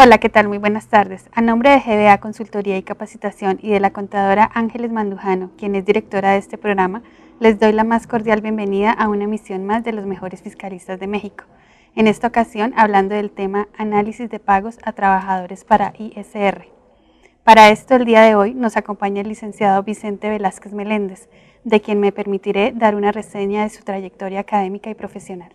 Hola, ¿qué tal? Muy buenas tardes. A nombre de GBA Consultoría y Capacitación y de la contadora Ángeles Mandujano, quien es directora de este programa, les doy la más cordial bienvenida a una emisión más de los mejores fiscalistas de México. En esta ocasión, hablando del tema análisis de pagos a trabajadores para ISR. Para esto, el día de hoy nos acompaña el licenciado Vicente Velázquez Meléndez, de quien me permitiré dar una reseña de su trayectoria académica y profesional.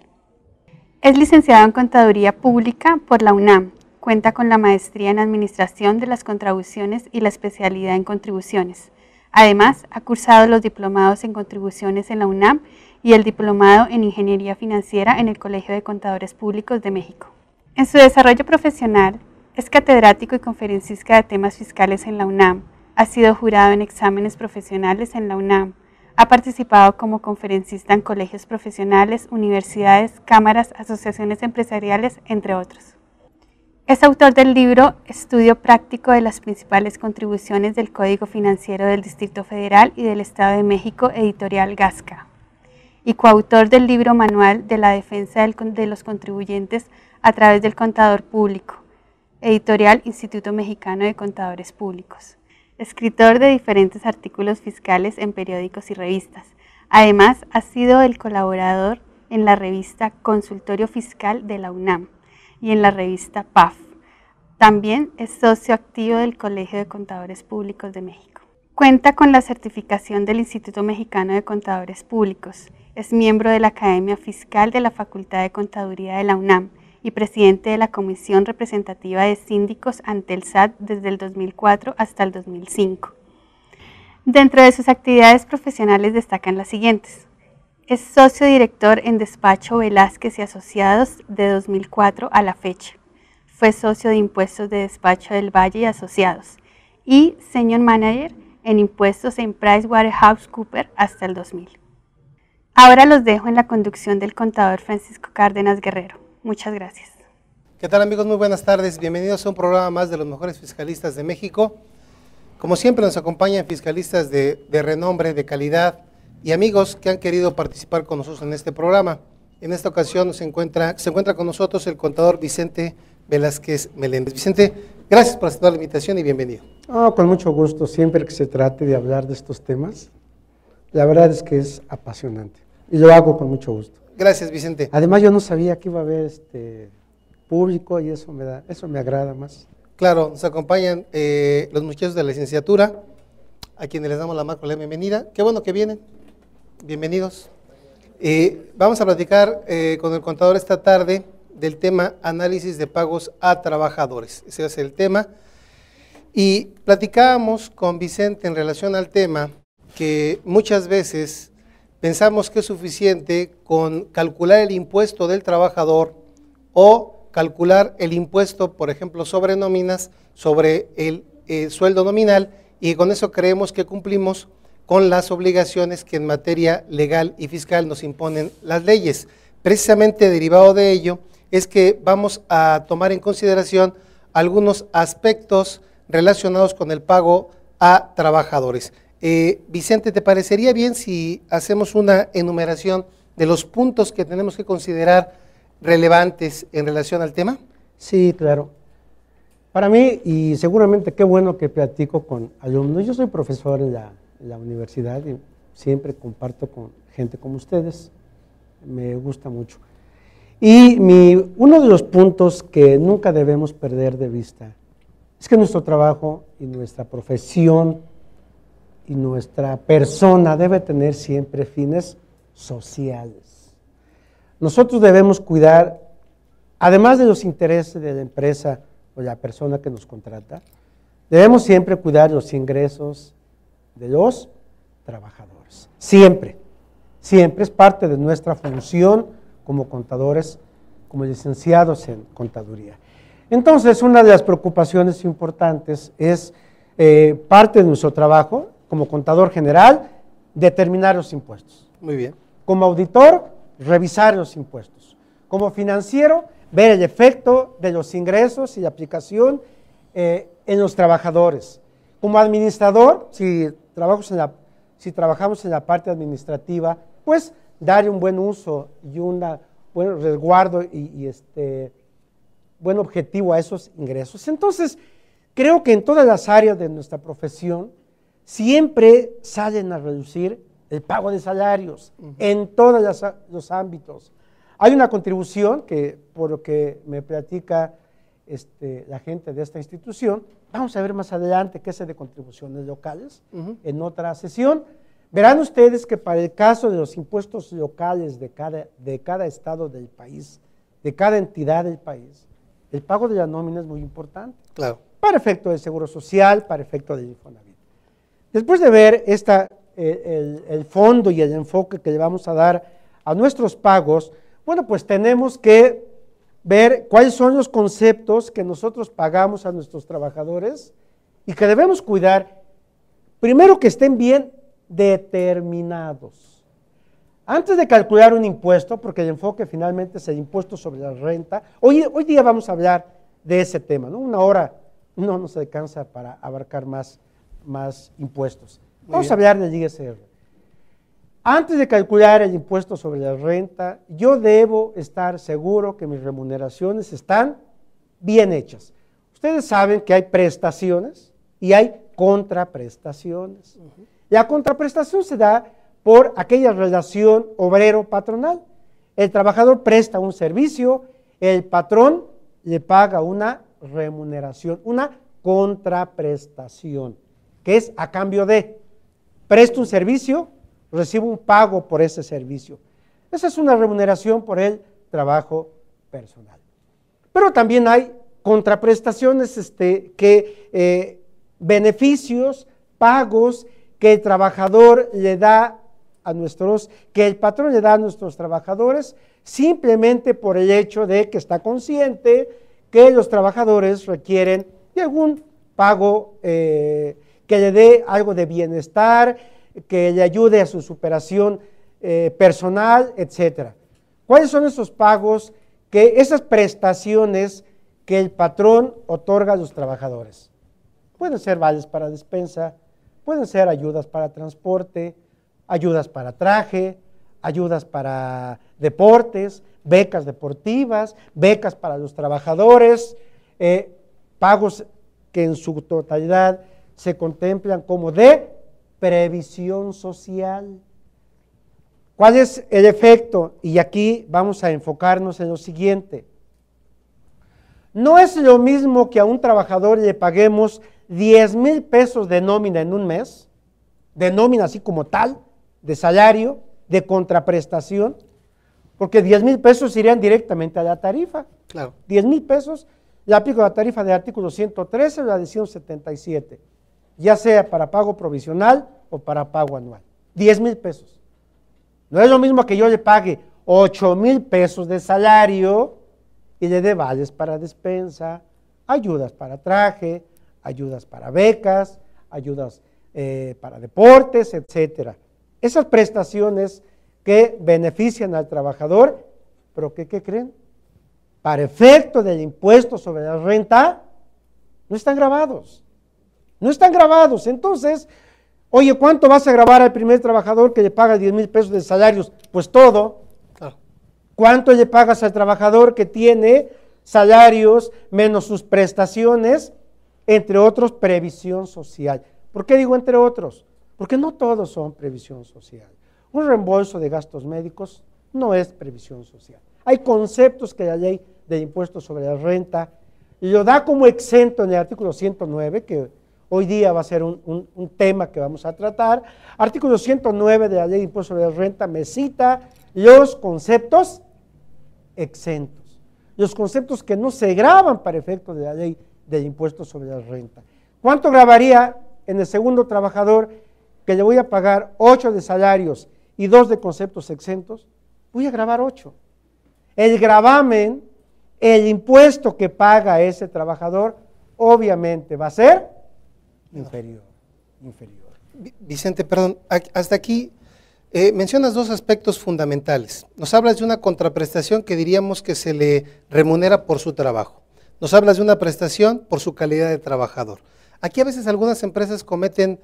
Es licenciado en Contaduría Pública por la UNAM. Cuenta con la maestría en Administración de las Contribuciones y la especialidad en Contribuciones. Además, ha cursado los diplomados en Contribuciones en la UNAM y el diplomado en Ingeniería Financiera en el Colegio de Contadores Públicos de México. En su desarrollo profesional, es catedrático y conferencista de temas fiscales en la UNAM. Ha sido jurado en exámenes profesionales en la UNAM. Ha participado como conferencista en colegios profesionales, universidades, cámaras, asociaciones empresariales, entre otros. Es autor del libro Estudio práctico de las principales contribuciones del Código Financiero del Distrito Federal y del Estado de México, editorial Gasca, y coautor del libro Manual de la Defensa de los Contribuyentes a través del Contador Público, editorial Instituto Mexicano de Contadores Públicos. Escritor de diferentes artículos fiscales en periódicos y revistas. Además, ha sido el colaborador en la revista Consultorio Fiscal de la UNAM y en la revista PAF. También es socio activo del Colegio de Contadores Públicos de México. Cuenta con la certificación del Instituto Mexicano de Contadores Públicos. Es miembro de la Academia Fiscal de la Facultad de Contaduría de la UNAM y presidente de la Comisión Representativa de Síndicos ante el SAT desde el 2004 hasta el 2005. Dentro de sus actividades profesionales destacan las siguientes. Es socio director en Despacho Velázquez y Asociados de 2004 a la fecha. Fue socio de Impuestos de Despacho del Valle y Asociados y Senior Manager en Impuestos en PricewaterhouseCoopers hasta el 2000. Ahora los dejo en la conducción del contador Francisco Cárdenas Guerrero. Muchas gracias. ¿Qué tal, amigos? Muy buenas tardes. Bienvenidos a un programa más de los mejores fiscalistas de México. Como siempre nos acompañan fiscalistas de renombre, de calidad, y amigos que han querido participar con nosotros en este programa. En esta ocasión se encuentra con nosotros el contador Vicente Velázquez Meléndez. Vicente, gracias por aceptar la invitación y bienvenido. Con mucho gusto, siempre que se trate de hablar de estos temas, la verdad es que es apasionante y lo hago con mucho gusto. Gracias, Vicente. Además, yo no sabía que iba a haber público y eso me agrada más. Claro, nos acompañan los muchachos de la licenciatura, a quienes les damos la más cordial bienvenida. Qué bueno que vienen. Bienvenidos. Vamos a platicar con el contador esta tarde del tema análisis de pagos a trabajadores. Ese es el tema. Y platicábamos con Vicente en relación al tema que muchas veces pensamos que es suficiente con calcular el impuesto del trabajador o calcular el impuesto, por ejemplo, sobre nóminas, sobre el sueldo nominal, y con eso creemos que cumplimos con las obligaciones que en materia legal y fiscal nos imponen las leyes. Precisamente derivado de ello es que vamos a tomar en consideración algunos aspectos relacionados con el pago a trabajadores. Vicente, ¿te parecería bien si hacemos una enumeración de los puntos que tenemos que considerar relevantes en relación al tema? Sí, claro. Para mí, y seguramente qué bueno que platico con alumnos, yo soy profesor en la universidad y siempre comparto con gente como ustedes, me gusta mucho. Y uno de los puntos que nunca debemos perder de vista es que nuestro trabajo y nuestra profesión y nuestra persona debe tener siempre fines sociales. Nosotros debemos cuidar, además de los intereses de la empresa o la persona que nos contrata, debemos siempre cuidar los ingresos de los trabajadores. Siempre, siempre es parte de nuestra función como contadores, como licenciados en contaduría. Entonces, una de las preocupaciones importantes es parte de nuestro trabajo como contador general, determinar los impuestos. Muy bien. Como auditor, revisar los impuestos. Como financiero, ver el efecto de los ingresos y la aplicación en los trabajadores. Como administrador, si trabajamos en la parte administrativa, pues dar un buen uso y un buen resguardo y buen objetivo a esos ingresos. Entonces, creo que en todas las áreas de nuestra profesión siempre salen a reducir el pago de salarios, en todos los ámbitos. Hay una contribución que, por lo que me platica la gente de esta institución, vamos a ver más adelante qué es de contribuciones locales en otra sesión. Verán ustedes que para el caso de los impuestos locales de cada estado del país, de cada entidad del país, el pago de la nómina es muy importante. Claro. Para efecto del Seguro Social, para efecto del Infonavit. Después de ver el fondo y el enfoque que le vamos a dar a nuestros pagos, bueno, pues tenemos que ver cuáles son los conceptos que nosotros pagamos a nuestros trabajadores y que debemos cuidar, primero que estén bien determinados. Antes de calcular un impuesto, porque el enfoque finalmente es el impuesto sobre la renta, hoy día vamos a hablar de ese tema, ¿no? Una hora no nos alcanza para abarcar más impuestos. Vamos a hablar del ISR. Antes de calcular el impuesto sobre la renta, yo debo estar seguro que mis remuneraciones están bien hechas. Ustedes saben que hay prestaciones y hay contraprestaciones. La contraprestación se da por aquella relación obrero-patronal. El trabajador presta un servicio, el patrón le paga una remuneración, una contraprestación, que es a cambio de, presto un servicio, recibo un pago por ese servicio. Esa es una remuneración por el trabajo personal. Pero también hay contraprestaciones, beneficios, pagos que el trabajador le da que el patrón le da a nuestros trabajadores simplemente por el hecho de que está consciente que los trabajadores requieren de algún pago que le dé algo de bienestar, que le ayude a su superación personal, etcétera. ¿Cuáles son esos pagos, esas prestaciones que el patrón otorga a los trabajadores? Pueden ser vales para despensa, pueden ser ayudas para transporte, ayudas para traje, ayudas para deportes, becas deportivas, becas para los trabajadores, pagos que en su totalidad se contemplan como de previsión social. ¿Cuál es el efecto? Y aquí vamos a enfocarnos en lo siguiente. No es lo mismo que a un trabajador le paguemos 10,000 pesos de nómina en un mes, de nómina así como tal, de salario, de contraprestación, porque 10,000 pesos irían directamente a la tarifa. Claro. 10,000 pesos, le aplico la tarifa del artículo 113 o la de 177, ya sea para pago provisional o para pago anual. 10,000 pesos. No es lo mismo que yo le pague 8,000 pesos de salario y le dé vales para despensa, ayudas para traje, ayudas para becas, ayudas para deportes, etcétera. Esas prestaciones que benefician al trabajador, pero ¿qué creen? Para efecto del impuesto sobre la renta, no están grabados. No están grabados. Entonces, oye, ¿cuánto vas a grabar al primer trabajador que le paga 10,000 pesos de salarios? Pues todo. ¿Cuánto le pagas al trabajador que tiene salarios menos sus prestaciones, entre otros previsión social? ¿Por qué digo entre otros? Porque no todos son previsión social. Un reembolso de gastos médicos no es previsión social. Hay conceptos que la ley del impuesto sobre la renta lo da como exento en el artículo 109, que hoy día va a ser un tema que vamos a tratar. Artículo 109 de la ley de impuesto sobre la renta me cita los conceptos exentos, los conceptos que no se graban para efecto de la ley del impuesto sobre la renta. ¿Cuánto grabaría en el segundo trabajador que le voy a pagar 8 de salarios y 2 de conceptos exentos? Voy a grabar 8. El gravamen, el impuesto que paga ese trabajador, obviamente va a ser inferior. Vicente, perdón, hasta aquí mencionas dos aspectos fundamentales. Nos hablas de una contraprestación que diríamos que se le remunera por su trabajo. Nos hablas de una prestación por su calidad de trabajador. Aquí a veces algunas empresas cometen,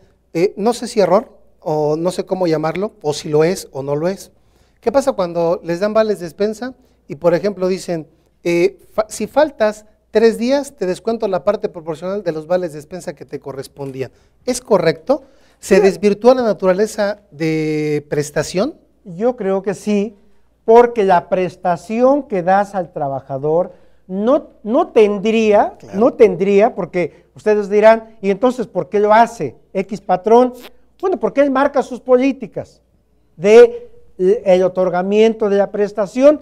no sé si error, o no sé cómo llamarlo, o si lo es o no lo es. ¿Qué pasa cuando les dan vales de despensa y, por ejemplo, dicen, Si faltas 3 días, te descuento la parte proporcional de los vales de despensa que te correspondían. ¿Es correcto? ¿Se desvirtúa la naturaleza de prestación? Yo creo que sí, porque la prestación que das al trabajador no tendría, porque ustedes dirán, ¿y entonces por qué lo hace X patrón? Bueno, porque él marca sus políticas de el otorgamiento de la prestación,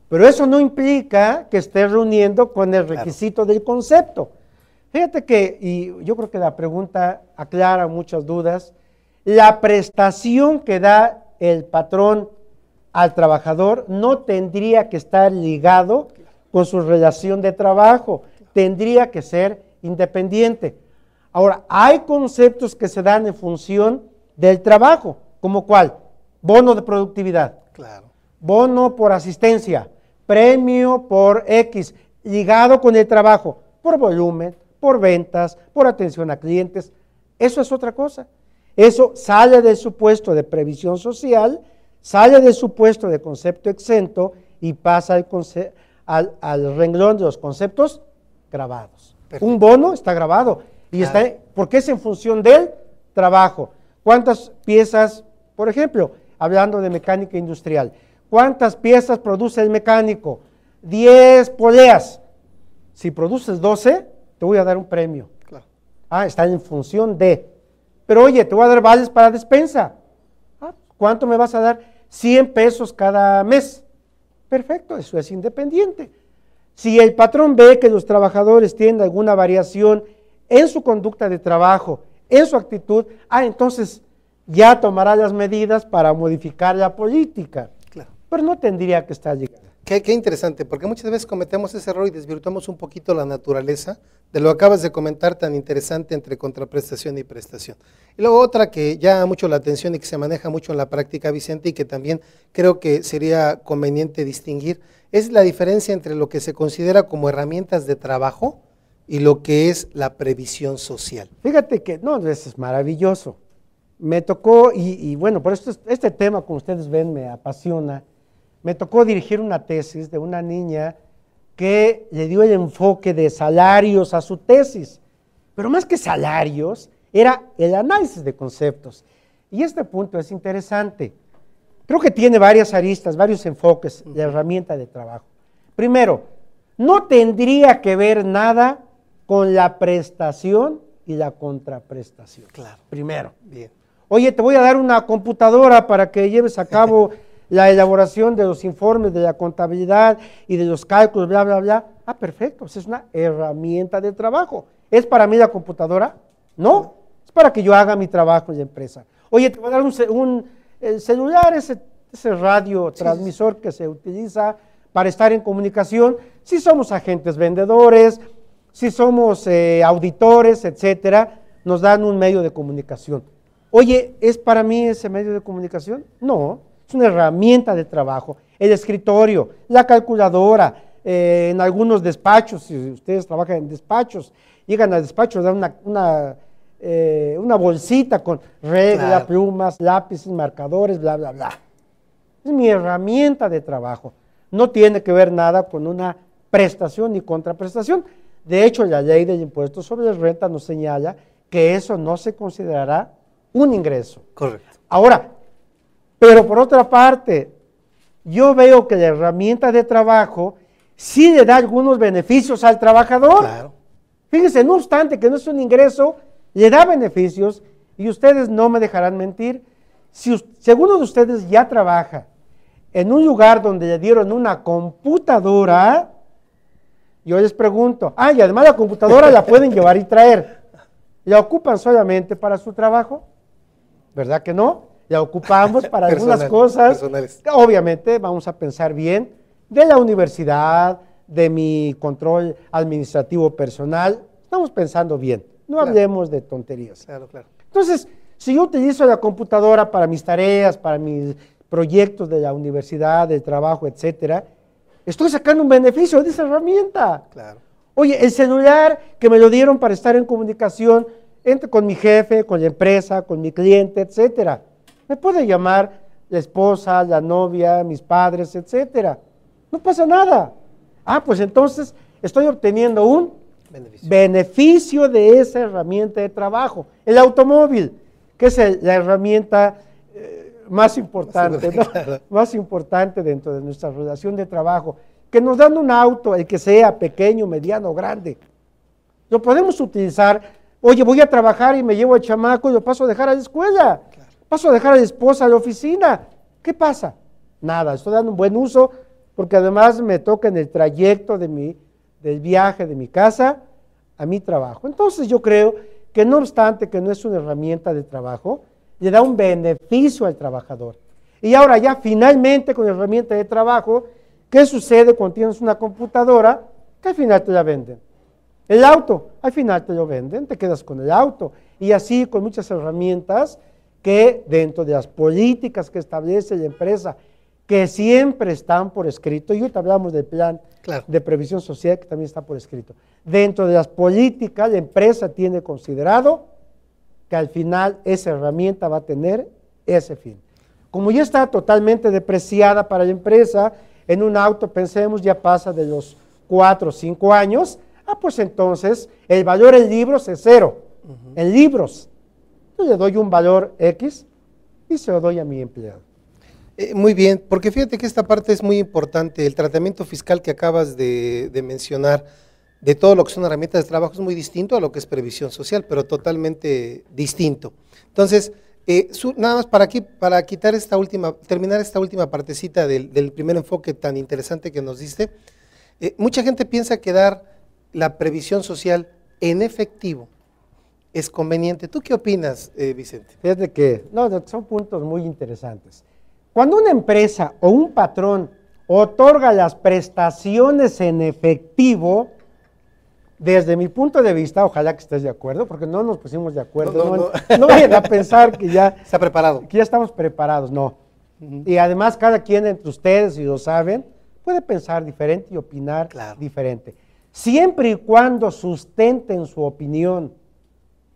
pero eso no implica que esté reuniendo con el requisito del concepto. Fíjate que, y yo creo que la pregunta aclara muchas dudas, la prestación que da el patrón al trabajador no tendría que estar ligado con su relación de trabajo, tendría que ser independiente. Ahora, hay conceptos que se dan en función del trabajo, ¿como cuál? Bono de productividad, bono por asistencia, premio por X, ligado con el trabajo, por volumen, por ventas, por atención a clientes. Eso es otra cosa. Eso sale del supuesto de previsión social, sale del supuesto de concepto exento y pasa al renglón de los conceptos grabados. Perfecto. Un bono está grabado y está, porque es en función del trabajo. ¿Cuántas piezas, por ejemplo, hablando de mecánica industrial, cuántas piezas produce el mecánico? 10 poleas. Si produces 12, te voy a dar un premio. Claro. Está en función de. Pero oye, te voy a dar vales para despensa. ¿Cuánto me vas a dar? 100 pesos cada mes. Perfecto, eso es independiente. Si el patrón ve que los trabajadores tienen alguna variación en su conducta de trabajo, en su actitud, entonces ya tomará las medidas para modificar la política. Claro. Pero no tendría que estar llegando. Qué interesante, porque muchas veces cometemos ese error y desvirtuamos un poquito la naturaleza de lo que acabas de comentar tan interesante entre contraprestación y prestación. Y luego otra que llama mucho la atención y que se maneja mucho en la práctica, Vicente, y que también creo que sería conveniente distinguir, es la diferencia entre lo que se considera como herramientas de trabajo y lo que es la previsión social. Fíjate que, no, eso es maravilloso. Me tocó, y bueno, por esto este tema, como ustedes ven, me apasiona. Me tocó dirigir una tesis de una niña que le dio el enfoque de salarios a su tesis, pero más que salarios, era el análisis de conceptos. Y este punto es interesante. Creo que tiene varias aristas, varios enfoques de herramienta de trabajo. Primero, no tendría que ver nada con la prestación y la contraprestación. Claro. Primero. Bien. Oye, te voy a dar una computadora para que lleves a cabo la elaboración de los informes de la contabilidad y de los cálculos, bla, bla, bla. Perfecto, es una herramienta de trabajo. ¿Es para mí la computadora? No, es para que yo haga mi trabajo en la empresa. Oye, te voy a dar un celular, ese radio transmisor que se utiliza para estar en comunicación. Si somos agentes vendedores, si somos auditores, etcétera, nos dan un medio de comunicación. Oye, ¿es para mí ese medio de comunicación? No. Es una herramienta de trabajo. El escritorio, la calculadora, en algunos despachos, si ustedes trabajan en despachos, llegan al despacho, dan una bolsita con regla, plumas, lápices, marcadores, bla, bla, bla. Es mi herramienta de trabajo. No tiene que ver nada con una prestación ni contraprestación. De hecho, la ley del impuesto sobre la renta nos señala que eso no se considerará un ingreso. Correcto. Ahora, pero por otra parte, yo veo que la herramienta de trabajo sí le da algunos beneficios al trabajador. Claro. Fíjense, no obstante que no es un ingreso, le da beneficios y ustedes no me dejarán mentir. Si alguno de ustedes ya trabaja en un lugar donde le dieron una computadora, yo les pregunto, y además la computadora la pueden llevar y traer, ¿la ocupan solamente para su trabajo? ¿Verdad que no? La ocupamos para algunas cosas, personales. Obviamente vamos a pensar bien de la universidad, de mi control administrativo personal, estamos pensando bien, no hablemos de tonterías. Claro, claro. Entonces, si yo utilizo la computadora para mis tareas, para mis proyectos de la universidad, del trabajo, etcétera, estoy sacando un beneficio de esa herramienta. Claro. Oye, el celular que me lo dieron para estar en comunicación con mi jefe, con la empresa, con mi cliente, etcétera. Me puede llamar la esposa, la novia, mis padres, etcétera. No pasa nada. Ah, pues entonces estoy obteniendo un beneficio de esa herramienta de trabajo. El automóvil, que es la herramienta más importante, ¿no? Claro. Más importante dentro de nuestra relación de trabajo, que nos dan un auto, el que sea pequeño, mediano o grande. Lo podemos utilizar, oye, voy a trabajar y me llevo al chamaco y lo paso a dejar a la escuela, claro. Paso a dejar a la esposa a la oficina. ¿Qué pasa? Nada, estoy dando un buen uso, porque además me toca en el trayecto del viaje de mi casa a mi trabajo. Entonces yo creo que no obstante que no es una herramienta de trabajo, le da un beneficio al trabajador. Y ahora ya finalmente con la herramienta de trabajo, ¿qué sucede cuando tienes una computadora? Que al final te la venden. El auto, al final te lo venden, te quedas con el auto. Y así con muchas herramientas que dentro de las políticas que establece la empresa, que siempre están por escrito, y ahorita hablamos del plan de previsión social que también está por escrito. Dentro de las políticas, la empresa tiene considerado que al final esa herramienta va a tener ese fin. Como ya está totalmente depreciada para la empresa, en un auto, pensemos, ya pasa de los 4 o 5 años, pues entonces el valor en libros es 0. En libros, yo le doy un valor X y se lo doy a mi empleado. Muy bien, porque fíjate que esta parte es muy importante. El tratamiento fiscal que acabas de mencionar, de todo lo que son herramientas de trabajo, es muy distinto a lo que es previsión social, pero totalmente distinto. Entonces, nada más para quitar terminar esta última partecita del primer enfoque tan interesante que nos diste, mucha gente piensa que dar la previsión social en efectivo es conveniente. ¿Tú qué opinas, Vicente? Fíjate que son puntos muy interesantes. Cuando una empresa o un patrón otorga las prestaciones en efectivo, desde mi punto de vista, ojalá que estés de acuerdo, porque no nos pusimos de acuerdo, no vayan a pensar que ya, está preparado. Que ya estamos preparados, no. Y además cada quien entre ustedes, si lo saben, puede pensar diferente y opinar diferente. Siempre y cuando sustenten su opinión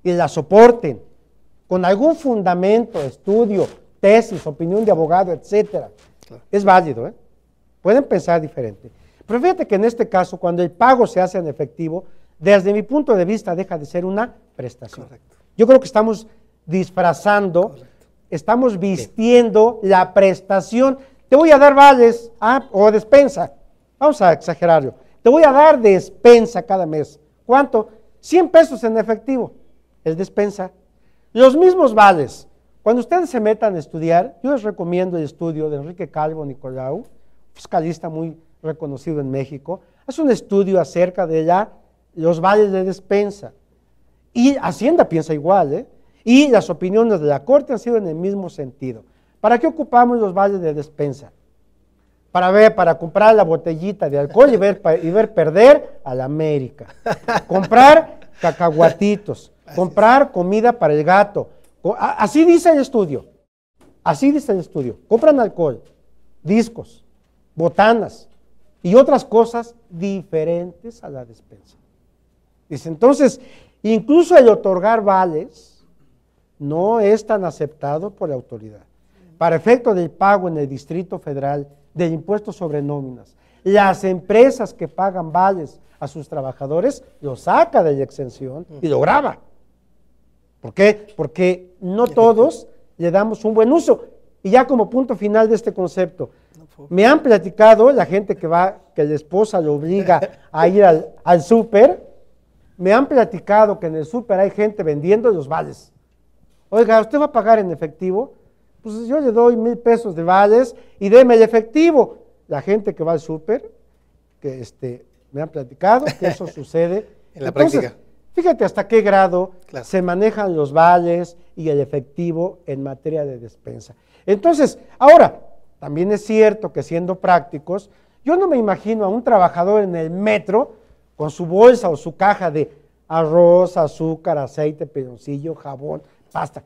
y la soporten con algún fundamento, estudio, tesis, opinión de abogado, etcétera, es válido, pueden pensar diferente. Pero fíjate que en este caso, cuando el pago se hace en efectivo, desde mi punto de vista deja de ser una prestación. Correcto. Yo creo que estamos disfrazando, estamos vistiendo la prestación. Te voy a dar vales o despensa, vamos a exagerarlo. Te voy a dar despensa cada mes. ¿Cuánto? 100 pesos en efectivo, es despensa. Los mismos vales. Cuando ustedes se metan a estudiar, yo les recomiendo el estudio de Enrique Calvo Nicolau, fiscalista muy reconocido en México, hace un estudio acerca de los vales de despensa. Y Hacienda piensa igual, y las opiniones de la Corte han sido en el mismo sentido. ¿Para qué ocupamos los vales de despensa? Para comprar la botellita de alcohol y ver perder a la América. Comprar cacahuatitos, comprar comida para el gato. Así dice el estudio. Así dice el estudio. Compran alcohol, discos, botanas y otras cosas diferentes a la despensa. Dice, entonces, incluso el otorgar vales no es tan aceptado por la autoridad. Para efecto del pago en el Distrito Federal del impuesto sobre nóminas, las empresas que pagan vales a sus trabajadores lo saca de la exención y lo graba. ¿Por qué? Porque no todos le damos un buen uso. Y ya como punto final de este concepto, me han platicado la gente que la esposa lo obliga a ir al súper, me han platicado que en el súper hay gente vendiendo los vales. Oiga, ¿usted va a pagar en efectivo? Pues yo le doy 1,000 pesos de vales y deme el efectivo. La gente que va al súper, que me han platicado que eso sucede. En la práctica. Fíjate hasta qué grado se manejan los vales y el efectivo en materia de despensa. Entonces, ahora, también es cierto que siendo prácticos, yo no me imagino a un trabajador en el metro con su bolsa o su caja de arroz, azúcar, aceite, piloncillo, jabón, pasta.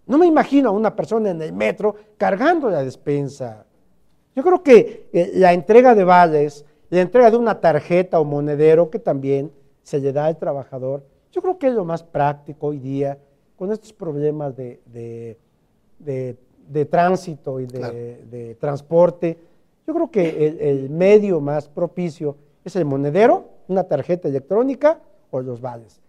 No me imagino a una persona en el metro cargando la despensa. Yo creo que la entrega de vales, la entrega de una tarjeta o monedero que también se le da al trabajador, yo creo que es lo más práctico hoy día con estos problemas de tránsito y de transporte. Yo creo que el medio más propicio es el monedero, una tarjeta electrónica o los vales.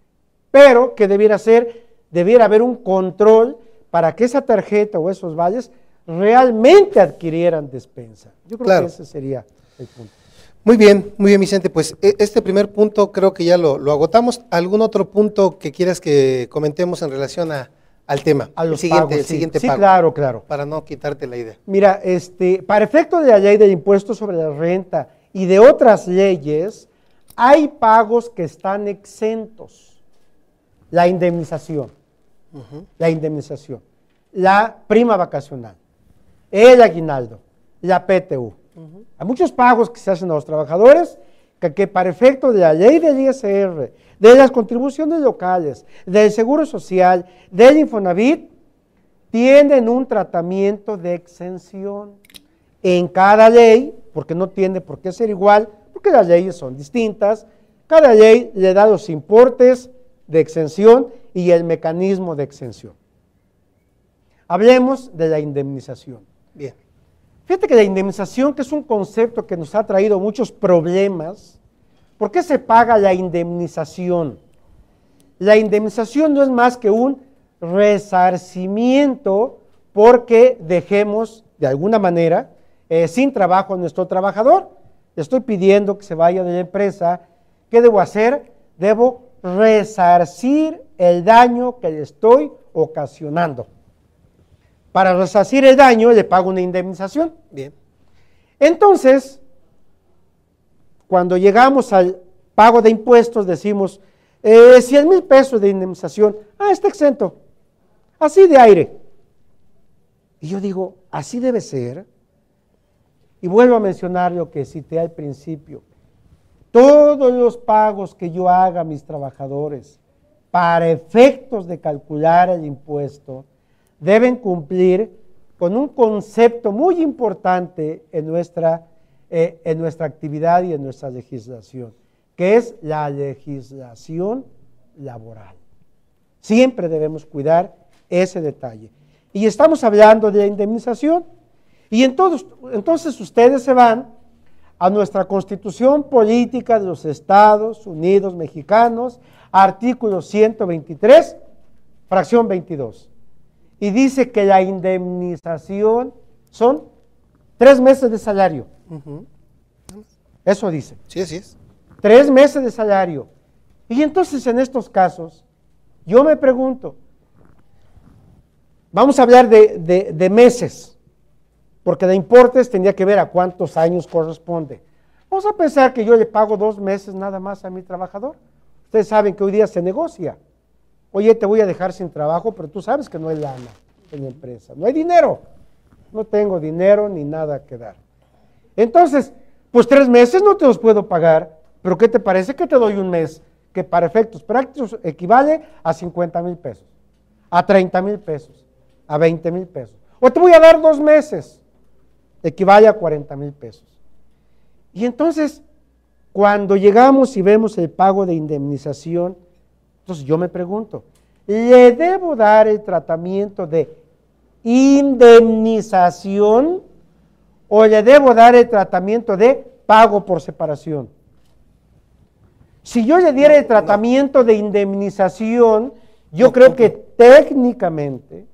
Pero que debiera haber un control para que esa tarjeta o esos vales realmente adquirieran despensa. Yo creo que ese sería el punto. Muy bien, Vicente. Pues este primer punto creo que ya lo agotamos. ¿Algún otro punto que quieras que comentemos en relación al tema? A los el siguiente pago. Sí, claro. Para no quitarte la idea. Mira, para efecto de la ley del impuesto sobre la renta y de otras leyes, hay pagos que están exentos. La indemnización, la prima vacacional, el aguinaldo, la PTU. Hay muchos pagos que se hacen a los trabajadores que para efecto de la ley del ISR, de las contribuciones locales, del Seguro Social, del Infonavit, tienen un tratamiento de exención en cada ley, porque no tiene por qué ser igual, porque las leyes son distintas. Cada ley le da los importes de exención y el mecanismo de exención. Hablemos de la indemnización. Bien. Fíjate que la indemnización, que es un concepto que nos ha traído muchos problemas, ¿por qué se paga la indemnización? La indemnización no es más que un resarcimiento porque dejemos, de alguna manera, sin trabajo a nuestro trabajador. Le estoy pidiendo que se vaya de la empresa. ¿Qué debo hacer? Debo resarcir el daño que le estoy ocasionando. Para resarcir el daño le pago una indemnización. Bien. Entonces, cuando llegamos al pago de impuestos decimos, 100,000 pesos de indemnización, está exento, así de aire. Y yo digo, así debe ser. Y vuelvo a mencionar lo que cité al principio. Todos los pagos que yo haga a mis trabajadores para efectos de calcular el impuesto deben cumplir con un concepto muy importante en nuestra actividad y en nuestra legislación, que es la legislación laboral. Siempre debemos cuidar ese detalle. Y estamos hablando de la indemnización. Y entonces ustedes se van a nuestra Constitución Política de los Estados Unidos Mexicanos, artículo 123, fracción 22. Y dice que la indemnización son 3 meses de salario. Eso dice. Sí, así es. 3 meses de salario. Y entonces en estos casos, yo me pregunto, vamos a hablar de meses, porque de importes tendría que ver a cuántos años corresponde. Vamos a pensar que yo le pago 2 meses nada más a mi trabajador. Ustedes saben que hoy día se negocia. Oye, te voy a dejar sin trabajo, pero tú sabes que no hay lana en la empresa. No hay dinero. No tengo dinero ni nada que dar. Entonces, pues 3 meses no te los puedo pagar, pero ¿qué te parece que te doy 1 mes? Que para efectos prácticos equivale a 50,000 pesos, a 30,000 pesos, a 20,000 pesos. O te voy a dar 2 meses, equivale a 40,000 pesos. Y entonces, cuando llegamos y vemos el pago de indemnización, entonces yo me pregunto, ¿le debo dar el tratamiento de indemnización o le debo dar el tratamiento de pago por separación? Si yo le diera el tratamiento de indemnización, yo creo que técnicamente,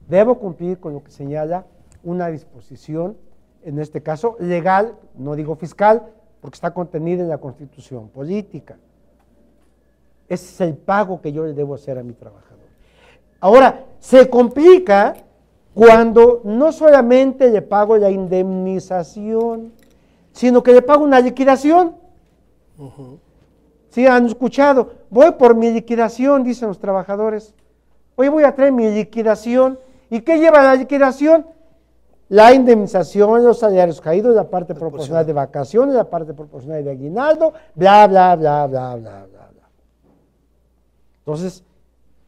debo cumplir con lo que señala una disposición, en este caso legal, no digo fiscal, porque está contenida en la Constitución Política. Ese es el pago que yo le debo hacer a mi trabajador. Ahora, se complica cuando no solamente le pago la indemnización, sino que le pago una liquidación. ¿Sí han escuchado? Voy por mi liquidación, dicen los trabajadores. Hoy voy a traer mi liquidación. ¿Y qué lleva la liquidación? La indemnización, los salarios caídos, la parte proporcional de vacaciones, la parte proporcional de aguinaldo, bla, bla, bla, bla, bla, bla. Entonces,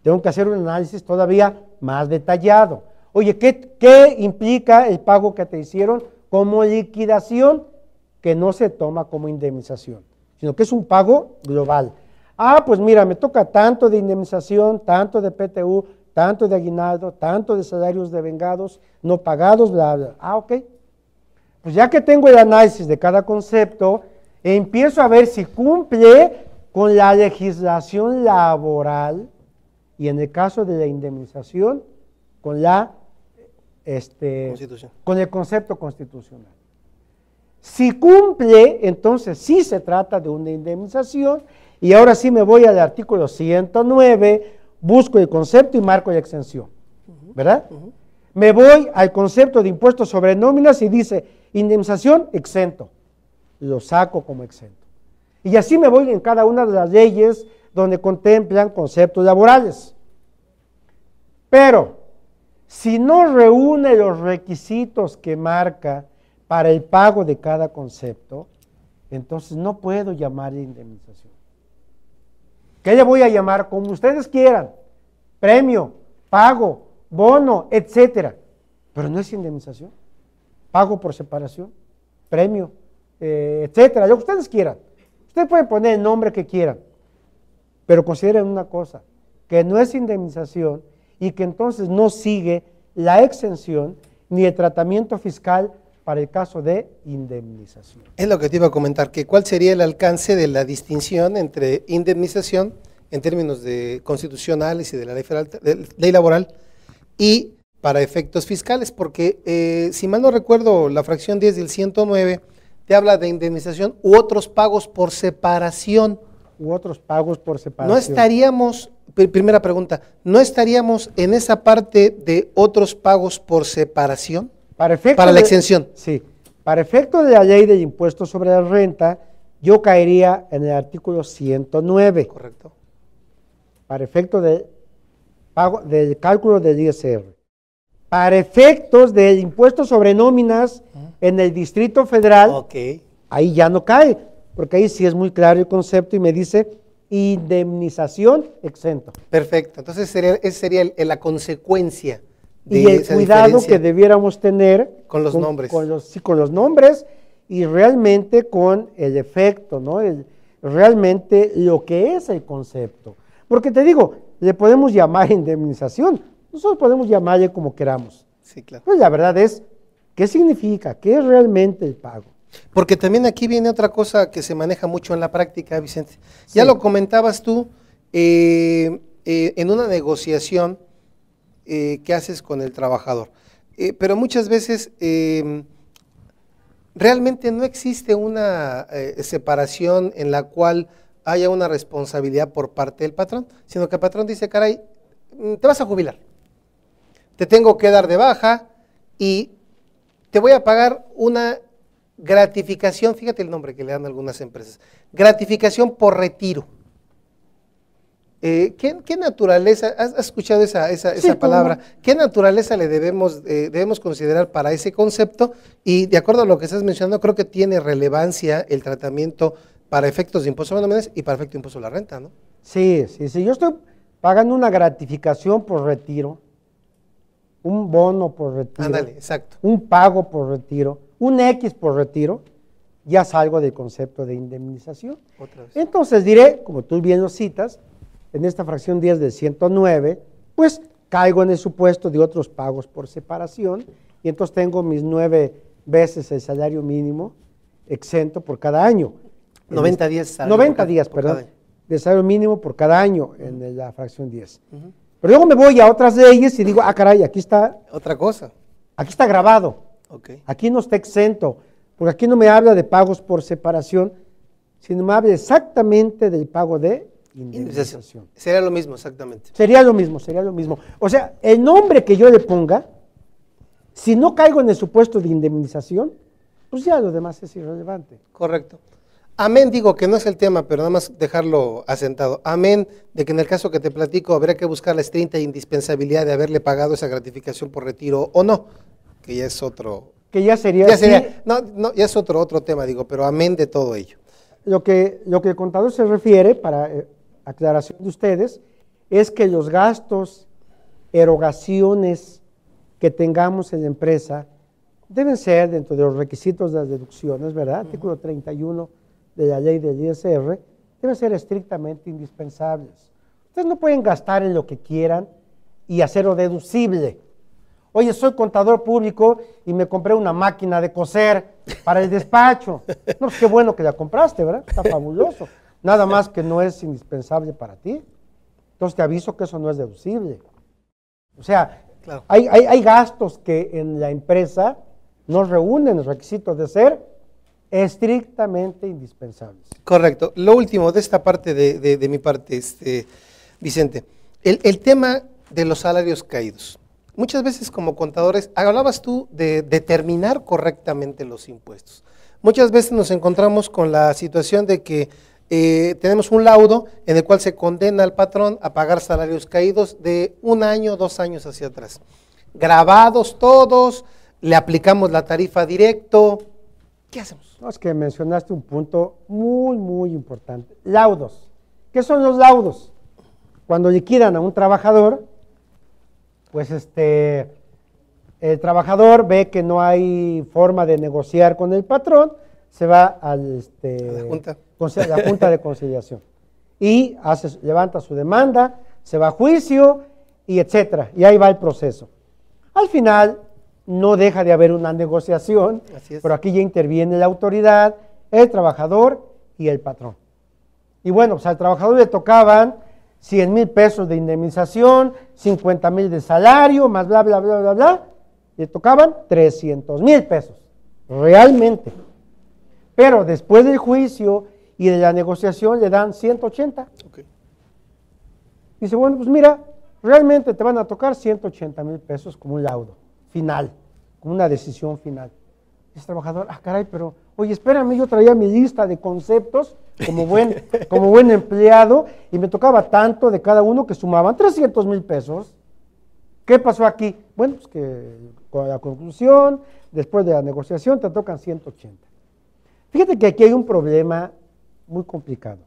tengo que hacer un análisis todavía más detallado. Oye, ¿qué implica el pago que te hicieron como liquidación? Que no se toma como indemnización, sino que es un pago global. Pues mira, me toca tanto de indemnización, tanto de PTU, tanto de aguinaldo, tanto de salarios devengados, no pagados, bla, bla. Ok. pues ya que tengo el análisis de cada concepto, empiezo a ver si cumple con la legislación laboral y en el caso de la indemnización, con con el concepto constitucional. Si cumple, entonces sí se trata de una indemnización y ahora sí me voy al artículo 109, busco el concepto y marco la exención, ¿verdad? Me voy al concepto de impuestos sobre nóminas y dice indemnización exento, lo saco como exento. Y así me voy en cada una de las leyes donde contemplan conceptos laborales. Pero, si no reúne los requisitos que marca para el pago de cada concepto, entonces no puedo llamarle indemnización. ¿Qué le voy a llamar? Como ustedes quieran, premio, pago, bono, etcétera. Pero no es indemnización. Pago por separación, premio, etcétera, lo que ustedes quieran. Ustedes pueden poner el nombre que quieran, pero consideren una cosa, que no es indemnización y que entonces no sigue la exención ni el tratamiento fiscal para el caso de indemnización. Es lo que te iba a comentar, que cuál sería el alcance de la distinción entre indemnización en términos de constitucionales y de la ley laboral y para efectos fiscales, porque si mal no recuerdo, la fracción 10 del 109 te habla de indemnización u otros pagos por separación. U otros pagos por separación. No estaríamos, primera pregunta, ¿no estaríamos en esa parte de otros pagos por separación? Para la exención. Sí, para efecto de la ley del impuesto sobre la renta, yo caería en el artículo 109. Correcto. Para efecto del cálculo del ISR. Para efectos del impuesto sobre nóminas en el Distrito Federal, ahí ya no cae, porque ahí sí es muy claro el concepto y me dice indemnización exento. Perfecto, entonces esa sería la consecuencia de y el esa cuidado diferencia que debiéramos tener con los nombres. Con los nombres y realmente con el efecto, ¿no? Realmente lo que es el concepto. Porque te digo, le podemos llamar indemnización, nosotros podemos llamarle como queramos. Sí, claro. Pues la verdad es, ¿qué significa? ¿Qué es realmente el pago? Porque también aquí viene otra cosa que se maneja mucho en la práctica, Vicente. Sí. Ya lo comentabas tú en una negociación que haces con el trabajador. Pero muchas veces realmente no existe una separación en la cual haya una responsabilidad por parte del patrón, sino que el patrón dice, caray, te vas a jubilar, te tengo que dar de baja y te voy a pagar una gratificación, fíjate el nombre que le dan algunas empresas, gratificación por retiro. ¿Qué naturaleza, has escuchado esa palabra? ¿Qué naturaleza le debemos considerar para ese concepto? Y de acuerdo a lo que estás mencionando, creo que tiene relevancia el tratamiento para efectos de impuesto sobre nóminas y para efecto de impuesto a la renta, ¿no? Sí, yo estoy pagando una gratificación por retiro, un bono por retiro, ándale, exacto, un pago por retiro, un X por retiro, ya salgo del concepto de indemnización. Otra vez. Entonces diré, como tú bien lo citas, en esta fracción 10 del 109, pues caigo en el supuesto de otros pagos por separación y entonces tengo mis 9 veces el salario mínimo exento por cada año. 90 días. 90 días, perdón, de salario mínimo por cada año en la fracción 10. Pero luego me voy a otras leyes y digo, ah, caray, aquí está. Otra cosa. Aquí está grabado. Aquí no está exento, porque aquí no me habla de pagos por separación, sino me habla exactamente del pago de indemnización. Sería lo mismo, exactamente. Sería lo mismo. O sea, el nombre que yo le ponga, si no caigo en el supuesto de indemnización, pues ya lo demás es irrelevante. Correcto. Amén, digo que no es el tema, pero nada más dejarlo asentado. Amén, de que en el caso que te platico habría que buscar la estricta indispensabilidad de haberle pagado esa gratificación por retiro o no, que ya es otro. Que ya sería. No, ya es otro tema, digo, pero amén de todo ello. Lo que el contador se refiere, para aclaración de ustedes, es que los gastos, erogaciones que tengamos en la empresa deben ser dentro de los requisitos de las deducciones, ¿verdad? Artículo 31 de la ley del ISR, deben ser estrictamente indispensables. Ustedes no pueden gastar en lo que quieran y hacerlo deducible. Oye, soy contador público y me compré una máquina de coser para el despacho. No, pues qué bueno que la compraste, ¿verdad? Está fabuloso. Nada más que no es indispensable para ti. Entonces te aviso que eso no es deducible. O sea, Claro. hay gastos que en la empresa no reúnen los requisitos de ser estrictamente indispensables. Correcto. Lo último de esta parte de mi parte, Vicente, el tema de los salarios caídos. Muchas veces como contadores, hablabas tú de determinar correctamente los impuestos. Muchas veces nos encontramos con la situación de que tenemos un laudo en el cual se condena al patrón a pagar salarios caídos de 1 año, 2 años hacia atrás. Grabados todos, le aplicamos la tarifa directo. ¿Qué hacemos? No, es que mencionaste un punto muy, muy importante. Laudos. ¿Qué son los laudos? Cuando liquidan a un trabajador, pues el trabajador ve que no hay forma de negociar con el patrón, se va a la Junta de Conciliación y levanta su demanda, se va a juicio y etcétera, y ahí va el proceso. Al final no deja de haber una negociación, pero aquí ya interviene la autoridad, el trabajador y el patrón. Y bueno, pues al trabajador le tocaban 100,000 pesos de indemnización, 50,000 de salario, más bla, bla, bla, bla, bla, le tocaban 300,000 pesos, realmente. Pero después del juicio y de la negociación le dan 180. Okay. Dice, bueno, pues mira, realmente te van a tocar 180,000 pesos como un laudo final, como una decisión final. Dice el trabajador, caray, pero, oye, espérame, yo traía mi lista de conceptos como buen empleado y me tocaba tanto de cada uno que sumaban 300,000 pesos. ¿Qué pasó aquí? Bueno, pues que con la conclusión, después de la negociación, te tocan 180. Fíjate que aquí hay un problema muy complicado.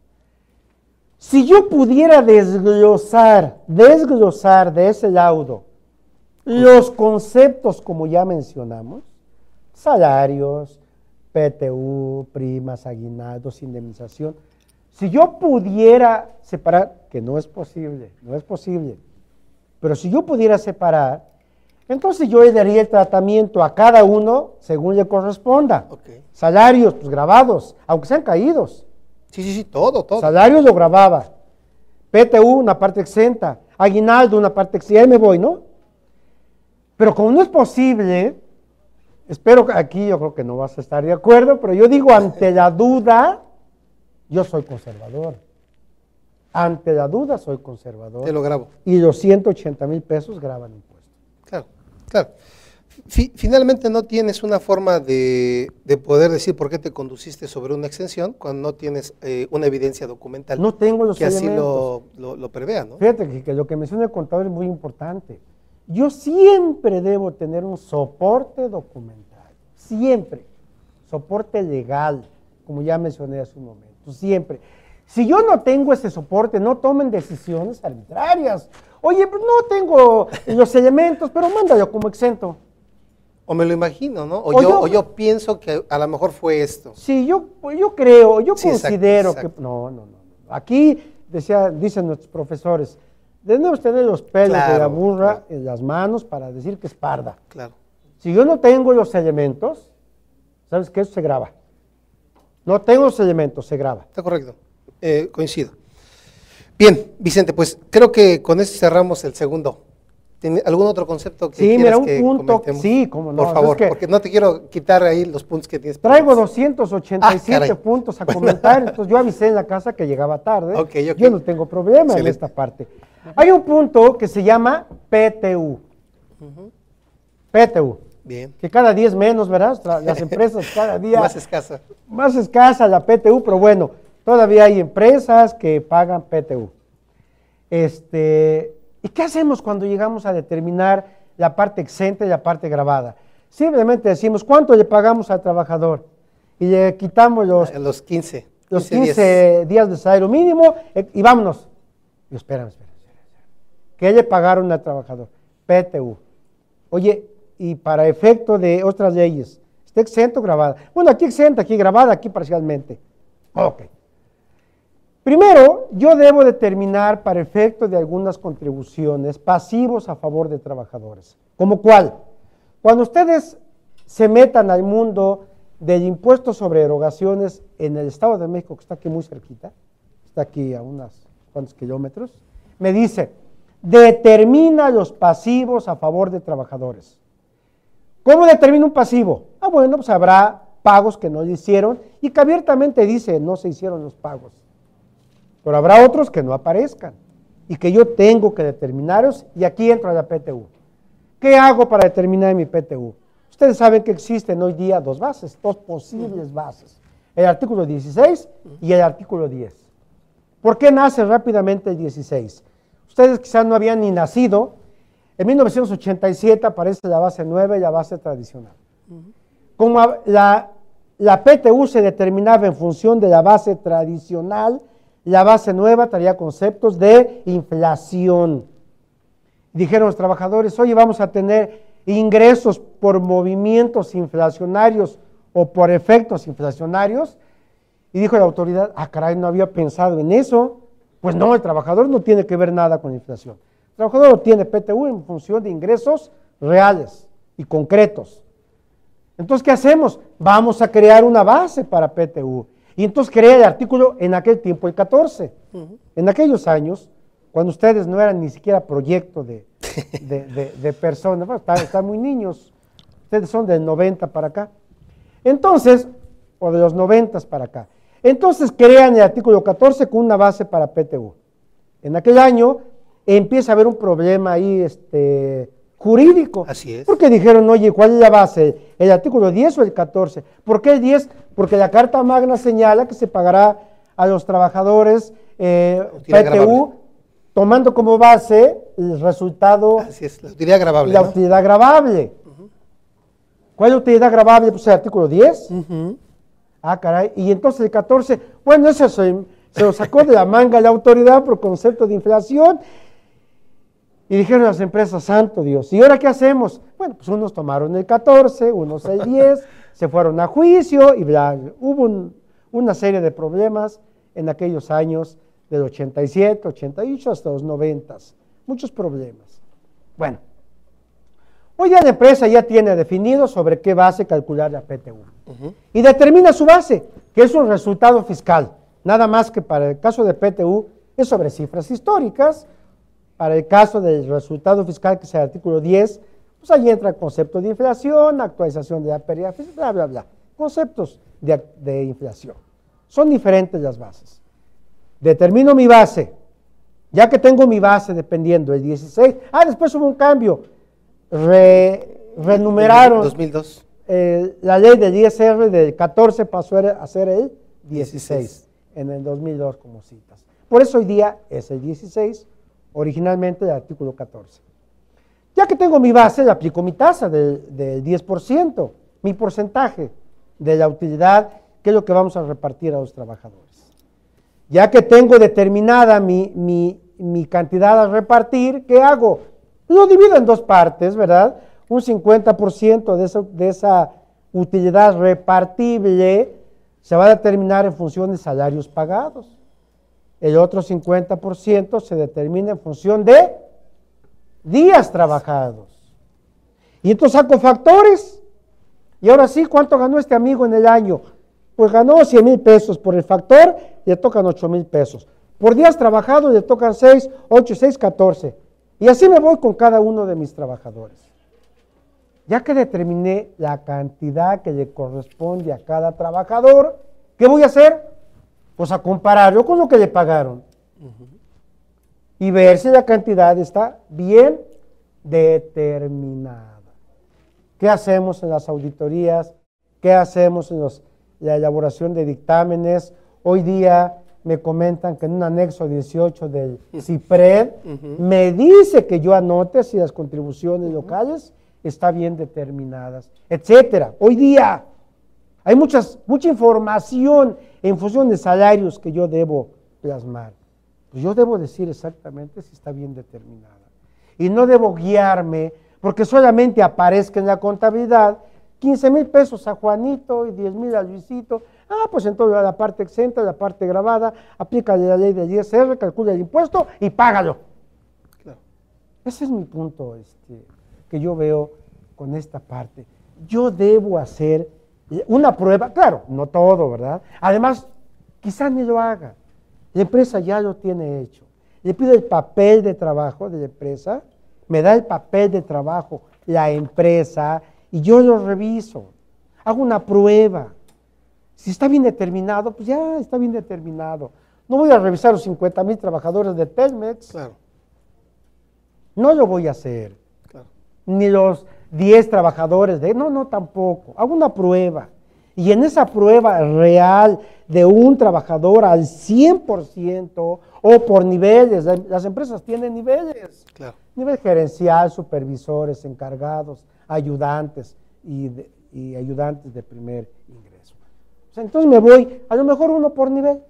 Si yo pudiera desglosar de ese laudo los conceptos como ya mencionamos, salarios, PTU, primas, aguinaldos, indemnización, si yo pudiera separar, que no es posible, pero si yo pudiera separar, entonces yo le daría el tratamiento a cada uno según le corresponda. Okay. Salarios, pues grabados, aunque sean caídos. Sí, todo. Salarios lo grababa. PTU, una parte exenta. Aguinaldo, una parte exenta. Y ahí me voy, ¿no? Pero como no es posible, espero que aquí yo creo que no vas a estar de acuerdo, pero yo digo ante la duda, yo soy conservador. Ante la duda soy conservador. Te lo grabo. Y los 180,000 pesos graban impuestos. Claro. Finalmente no tienes una forma de poder decir por qué te conduciste sobre una exención cuando no tienes una evidencia documental. No tengo los que elementos. así lo prevea, ¿no? Fíjate que lo que menciona el contador es muy importante. Yo siempre debo tener un soporte documental, siempre, soporte legal, como ya mencioné hace un momento, siempre. Si yo no tengo ese soporte, no tomen decisiones arbitrarias. Oye, pues no tengo los elementos, pero mándalo como exento. O me lo imagino, ¿no? O yo pienso que a lo mejor fue esto. Sí, yo creo, yo Sí, considero exacto. que... No. Aquí, dicen nuestros profesores, debemos tener los pelos de la burra en las manos para decir que es parda. Claro. Si yo no tengo los elementos, ¿sabes qué? Eso se graba. No tengo los elementos, se graba. Está correcto. Coincido. Bien, Vicente, pues creo que con esto cerramos el segundo. ¿Tiene algún otro concepto que quieras que comentemos? Sí, cómo no. Por favor, Es que porque no te quiero quitar ahí los puntos que tienes. traigo 287 caray. puntos a comentar, entonces yo avisé en la casa que llegaba tarde. Ok. Yo no tengo problema en Excelente. esta parte. Hay un punto que se llama PTU. PTU. Bien. Que cada día es menos, ¿verdad? Las empresas cada día... Más escasa. Más escasa la PTU, pero bueno, todavía hay empresas que pagan PTU. ¿Y qué hacemos cuando llegamos a determinar la parte exenta y la parte grabada? Simplemente decimos, ¿cuánto le pagamos al trabajador? Y le quitamos los 15 días de salario mínimo y vámonos. Y espérame. ¿Qué le pagaron al trabajador? PTU. Oye, y para efecto de otras leyes, ¿está exento o grabada? Bueno, aquí exenta, aquí grabada, aquí parcialmente. Ok. Primero, yo debo determinar para efecto de algunas contribuciones pasivos a favor de trabajadores. ¿Como cuál? Cuando ustedes se metan al mundo del impuesto sobre erogaciones en el Estado de México, que está aquí muy cerquita, está aquí a unos cuantos kilómetros, me dice, determina los pasivos a favor de trabajadores. ¿Cómo determina un pasivo? Ah, bueno, pues habrá pagos que no le hicieron y que abiertamente dice, no se hicieron los pagos. Pero habrá otros que no aparezcan y que yo tengo que determinarlos y aquí entro a la PTU. ¿Qué hago para determinar mi PTU? Ustedes saben que existen hoy día dos bases, dos posibles bases, el artículo 16 y el artículo 10. ¿Por qué nace rápidamente el 16? Ustedes quizás no habían ni nacido, en 1987 aparece la base nueva y la base tradicional. Como la PTU se determinaba en función de la base tradicional, la base nueva traía conceptos de inflación. Dijeron los trabajadores, oye, vamos a tener ingresos por movimientos inflacionarios o por efectos inflacionarios. Y dijo la autoridad, ah, caray, no había pensado en eso. Pues no, el trabajador no tiene que ver nada con inflación. El trabajador tiene PTU en función de ingresos reales y concretos. Entonces, ¿qué hacemos? Vamos a crear una base para PTU. Y entonces creé el artículo en aquel tiempo, el 14. En aquellos años, cuando ustedes no eran ni siquiera proyecto de personas, bueno, están muy niños, ustedes son del 90 para acá. Entonces, o de los 90 para acá. Entonces crean el artículo 14 con una base para PTU. En aquel año empieza a haber un problema ahí jurídico. Así es. Porque dijeron, oye, ¿cuál es la base? ¿El artículo 10 o el 14? ¿Por qué el 10? Porque la Carta Magna señala que se pagará a los trabajadores PTU tomando como base el resultado. Así es, la utilidad gravable. La ¿no? utilidad gravable. ¿Cuál es la utilidad gravable? Pues el artículo 10. Ah, caray. Y entonces el 14, bueno, eso se lo sacó de la manga la autoridad por concepto de inflación. Y dijeron las empresas, santo Dios, ¿y ahora qué hacemos? Bueno, pues unos tomaron el 14, unos el 10, se fueron a juicio y bla. Hubo una serie de problemas en aquellos años del 87, 88 hasta los 90. Muchos problemas. Bueno, hoy día la empresa ya tiene definido sobre qué base calcular la PTU. Y determina su base, que es un resultado fiscal. Nada más que para el caso de PTU es sobre cifras históricas. Para el caso del resultado fiscal, que es el artículo 10, pues ahí entra el concepto de inflación, actualización de la pérdida fiscal, bla, bla, bla. Conceptos de inflación. Son diferentes las bases. Determino mi base. Ya que tengo mi base dependiendo del 16, después hubo un cambio. Renumeraron. 2002. La ley del ISR del 14 pasó a ser el 16 en el 2002 como citas. Por eso hoy día es el 16, originalmente el artículo 14. Ya que tengo mi base, le aplico mi tasa del 10%, mi porcentaje de la utilidad, que es lo que vamos a repartir a los trabajadores. Ya que tengo determinada mi cantidad a repartir, ¿qué hago? Lo divido en dos partes, ¿verdad? Un 50% de esa utilidad repartible se va a determinar en función de salarios pagados. El otro 50% se determina en función de días trabajados. Y entonces saco factores. Y ahora sí, ¿cuánto ganó este amigo en el año? Pues ganó 100,000 pesos. Por el factor le tocan 8,000 pesos. Por días trabajados le tocan 6, 8, 6, 14. Y así me voy con cada uno de mis trabajadores. Ya que determiné la cantidad que le corresponde a cada trabajador, ¿qué voy a hacer? Pues a compararlo con lo que le pagaron. Y ver si la cantidad está bien determinada. ¿Qué hacemos en las auditorías? ¿Qué hacemos en la elaboración de dictámenes? Hoy día me comentan que en un anexo 18 del CIPRED me dice que yo anote si las contribuciones locales están bien determinadas, etcétera. Hoy día hay mucha información en función de salarios que yo debo plasmar. Pues yo debo decir exactamente si está bien determinada. Y no debo guiarme porque solamente aparezca en la contabilidad 15,000 pesos a Juanito y 10,000 a Luisito. Ah, pues entonces la parte exenta, la parte grabada, aplica la ley del ISR, calcula el impuesto y págalo. Claro. Ese es mi punto que yo veo con esta parte. Yo debo hacer una prueba, claro, no todo, ¿verdad? Además, quizás ni lo haga. La empresa ya lo tiene hecho. Le pido el papel de trabajo de la empresa, me da el papel de trabajo la empresa y yo lo reviso. Hago una prueba. Si está bien determinado, pues ya está bien determinado. No voy a revisar los 50,000 trabajadores de Telmex. Claro. No lo voy a hacer. Claro. Ni los 10 trabajadores de... No, tampoco. Hago una prueba. Y en esa prueba real de un trabajador al 100% o por niveles, las empresas tienen niveles. Claro. Nivel gerencial, supervisores, encargados, ayudantes y ayudantes de primer ingreso. O sea, entonces me voy, a lo mejor uno por nivel,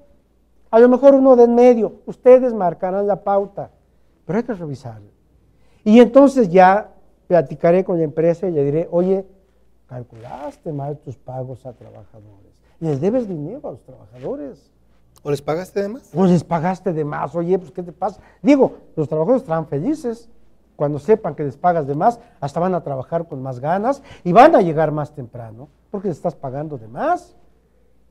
a lo mejor uno de en medio. Ustedes marcarán la pauta, pero hay que revisarlo. Y entonces ya platicaré con la empresa y le diré, oye, calculaste mal tus pagos a trabajadores. Les debes dinero a los trabajadores. ¿O les pagaste de más? O les pagaste de más. Oye, pues ¿qué te pasa? Digo, los trabajadores estarán felices cuando sepan que les pagas de más, hasta van a trabajar con más ganas y van a llegar más temprano, porque les estás pagando de más.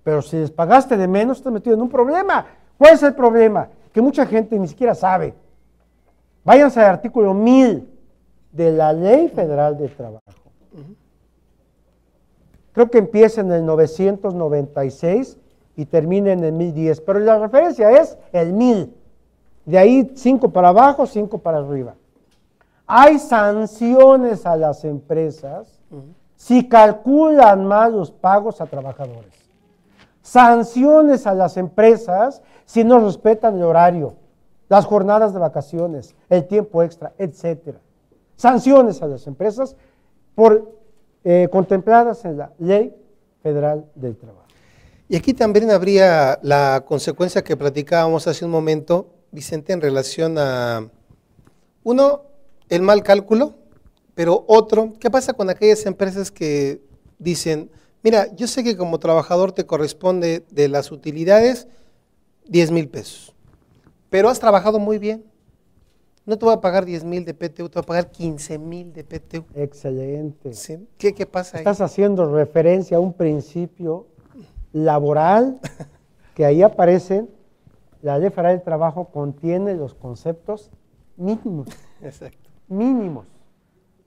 Pero si les pagaste de menos, estás metido en un problema. ¿Cuál es el problema? Que mucha gente ni siquiera sabe. Váyanse al artículo 1000 de la Ley Federal de Trabajo. Creo que empieza en el 996 y termina en el 1010, pero la referencia es el 1000. De ahí 5 para abajo, 5 para arriba. Hay sanciones a las empresas si calculan mal los pagos a trabajadores. Sanciones a las empresas si no respetan el horario, las jornadas de vacaciones, el tiempo extra, etcétera. Sanciones a las empresas contempladas en la Ley Federal del Trabajo. Y aquí también habría la consecuencia que platicábamos hace un momento, Vicente, en relación a, uno, el mal cálculo, pero otro, ¿qué pasa con aquellas empresas que dicen, mira, yo sé que como trabajador te corresponde de las utilidades 10,000 pesos, pero has trabajado muy bien, no te voy a pagar 10,000 de PTU, te voy a pagar 15,000 de PTU. Excelente. ¿Sí? ¿Qué pasa ahí? Estás haciendo referencia a un principio laboral que ahí aparecen. La Ley Federal del Trabajo contiene los conceptos mínimos. Exacto. Mínimos.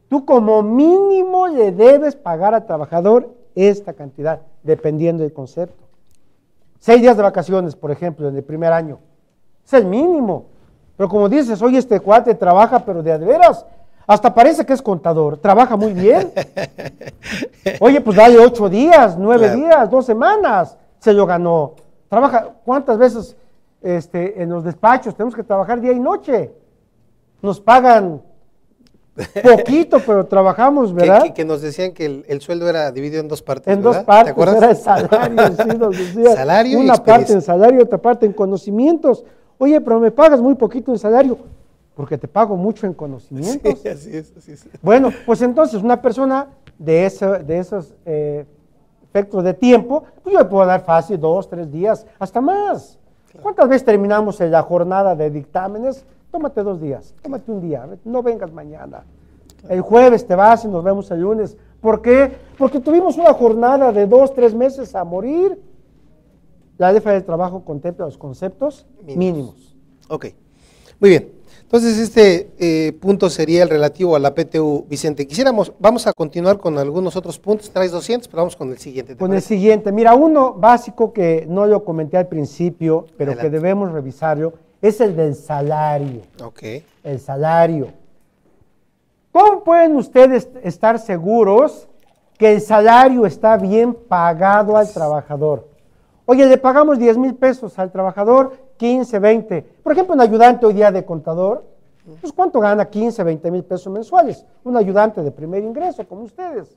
Tú como mínimo le debes pagar al trabajador esta cantidad, dependiendo del concepto. 6 días de vacaciones, por ejemplo, en el primer año. Es el mínimo. Pero como dices, oye, este cuate trabaja, pero de veras, hasta parece que es contador, trabaja muy bien. Oye, pues dale 8 días, 9 días, 2 semanas, se lo ganó. Trabaja, ¿cuántas veces en los despachos tenemos que trabajar día y noche? Nos pagan poquito, pero trabajamos, ¿verdad? Que nos decían que el sueldo era dividido en 2 partes, En ¿verdad? 2 partes, ¿Te acuerdas? era el salario, sí, nos decía. Salario y una parte experiencia. en salario, otra parte en conocimientos. Oye, pero me pagas muy poquito en salario, porque te pago mucho en conocimientos. Sí, así es. Bueno, pues entonces una persona de esos efectos de tiempo, pues yo le puedo dar fácil 2, 3 días, hasta más. Claro. ¿Cuántas veces terminamos en la jornada de dictámenes? Tómate 2 días, tómate un día, no vengas mañana. Claro. El jueves te vas y nos vemos el lunes. ¿Por qué? Porque tuvimos una jornada de 2, 3 meses a morir. La Ley Federal del Trabajo contempla los conceptos mínimos. Ok, muy bien. Entonces este punto sería el relativo a la PTU, Vicente. Vamos a continuar con algunos otros puntos, traes 200, pero vamos con el siguiente. Con el siguiente, mira, uno básico que no lo comenté al principio, pero adelante, que debemos revisarlo, es el del salario. Ok. El salario. ¿Cómo pueden ustedes estar seguros que el salario está bien pagado al trabajador? Oye, le pagamos 10,000 pesos al trabajador, 15, 20. Por ejemplo, un ayudante hoy día de contador, pues ¿cuánto gana? 15, 20,000 pesos mensuales. Un ayudante de primer ingreso, como ustedes,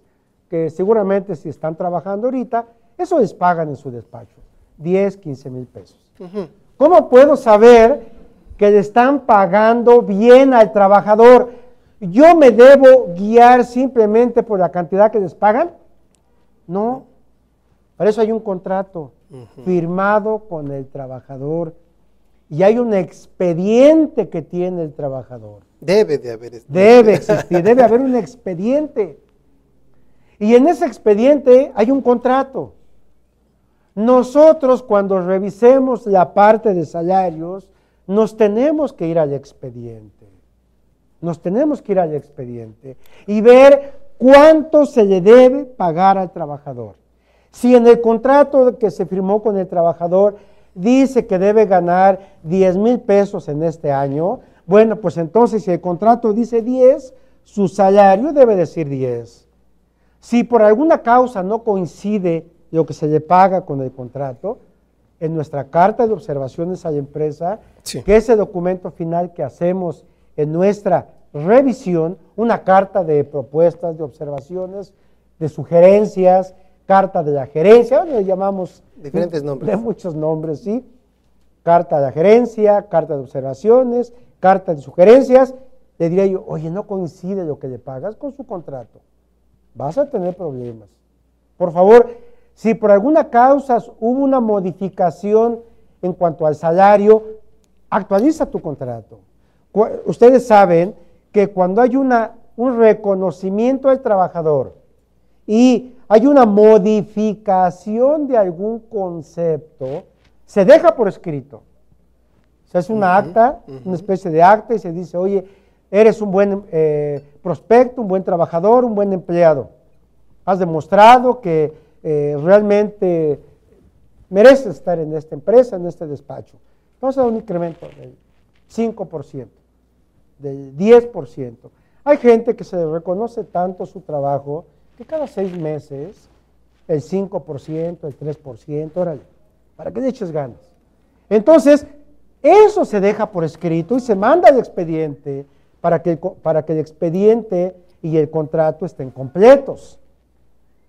que seguramente si están trabajando ahorita, eso les pagan en su despacho, 10, 15,000 pesos. ¿Cómo puedo saber que le están pagando bien al trabajador? ¿Yo me debo guiar simplemente por la cantidad que les pagan? No. Para eso hay un contrato firmado con el trabajador y hay un expediente que tiene el trabajador. Debe de haber. Debe existir, debe haber un expediente. Y en ese expediente hay un contrato. Nosotros, cuando revisemos la parte de salarios, nos tenemos que ir al expediente. Nos tenemos que ir al expediente y ver cuánto se le debe pagar al trabajador. Si en el contrato que se firmó con el trabajador dice que debe ganar 10,000 pesos en este año, bueno, pues entonces si el contrato dice 10, su salario debe decir 10. Si por alguna causa no coincide lo que se le paga con el contrato, en nuestra carta de observaciones a la empresa, Sí. que es el documento final que hacemos en nuestra revisión, una carta de propuestas, de observaciones, de sugerencias, carta de la gerencia, le llamamos Diferentes nombres. de muchos nombres, ¿sí? Carta de la gerencia, carta de observaciones, carta de sugerencias, le diría yo, oye, no coincide lo que le pagas con su contrato, vas a tener problemas. Por favor, si por alguna causa hubo una modificación en cuanto al salario, actualiza tu contrato. Ustedes saben que cuando hay un reconocimiento del trabajador y hay una modificación de algún concepto, se deja por escrito. Se hace una acta, una especie de acta y se dice, oye, eres un buen prospecto, un buen trabajador, un buen empleado. Has demostrado que realmente mereces estar en esta empresa, en este despacho. Vamos a dar un incremento del 5%, del 10%. Hay gente que se le reconoce tanto su trabajo que cada 6 meses el 5%, el 3%, órale, para que le eches ganas. Entonces, eso se deja por escrito y se manda al expediente para que el expediente y el contrato estén completos.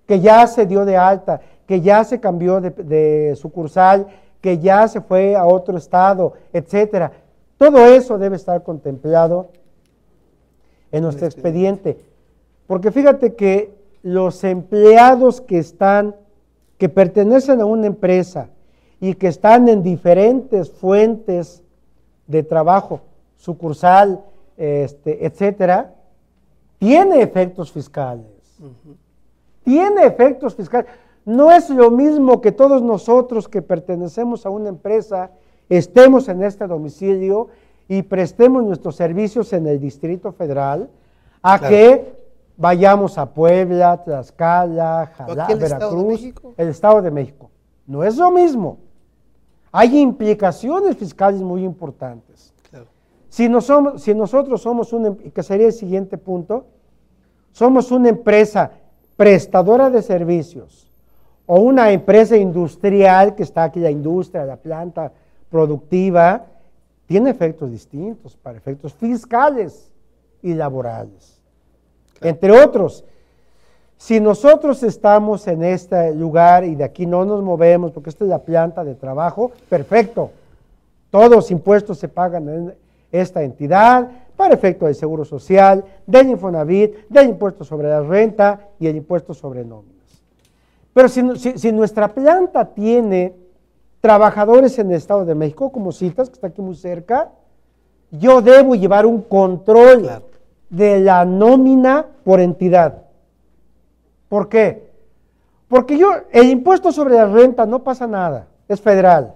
Que ya se dio de alta, que ya se cambió de sucursal, que ya se fue a otro estado, etcétera. Todo eso debe estar contemplado en nuestro expediente. Porque fíjate que los empleados que pertenecen a una empresa y que están en diferentes fuentes de trabajo, sucursal, etcétera, tiene efectos fiscales. Tiene efectos fiscales. No es lo mismo que todos nosotros que pertenecemos a una empresa estemos en este domicilio y prestemos nuestros servicios en el Distrito Federal, a Claro. que vayamos a Puebla, Tlaxcala, Aquí el Estado de Veracruz, México. el Estado de México. No es lo mismo. Hay implicaciones fiscales muy importantes. Claro. Si nosotros somos y que sería el siguiente punto, somos una empresa prestadora de servicios o una empresa industrial que está aquí, la industria, la planta productiva, tiene efectos distintos para efectos fiscales y laborales. Claro. Entre otros, si nosotros estamos en este lugar y de aquí no nos movemos porque esta es la planta de trabajo, perfecto. Todos los impuestos se pagan en esta entidad para efecto del Seguro Social, del Infonavit, del impuesto sobre la renta y el impuesto sobre nóminas. Pero si nuestra planta tiene trabajadores en el Estado de México, como Citas, que está aquí muy cerca, yo debo llevar un control, claro, de la nómina por entidad. ¿Por qué? Porque el impuesto sobre la renta no pasa nada, es federal.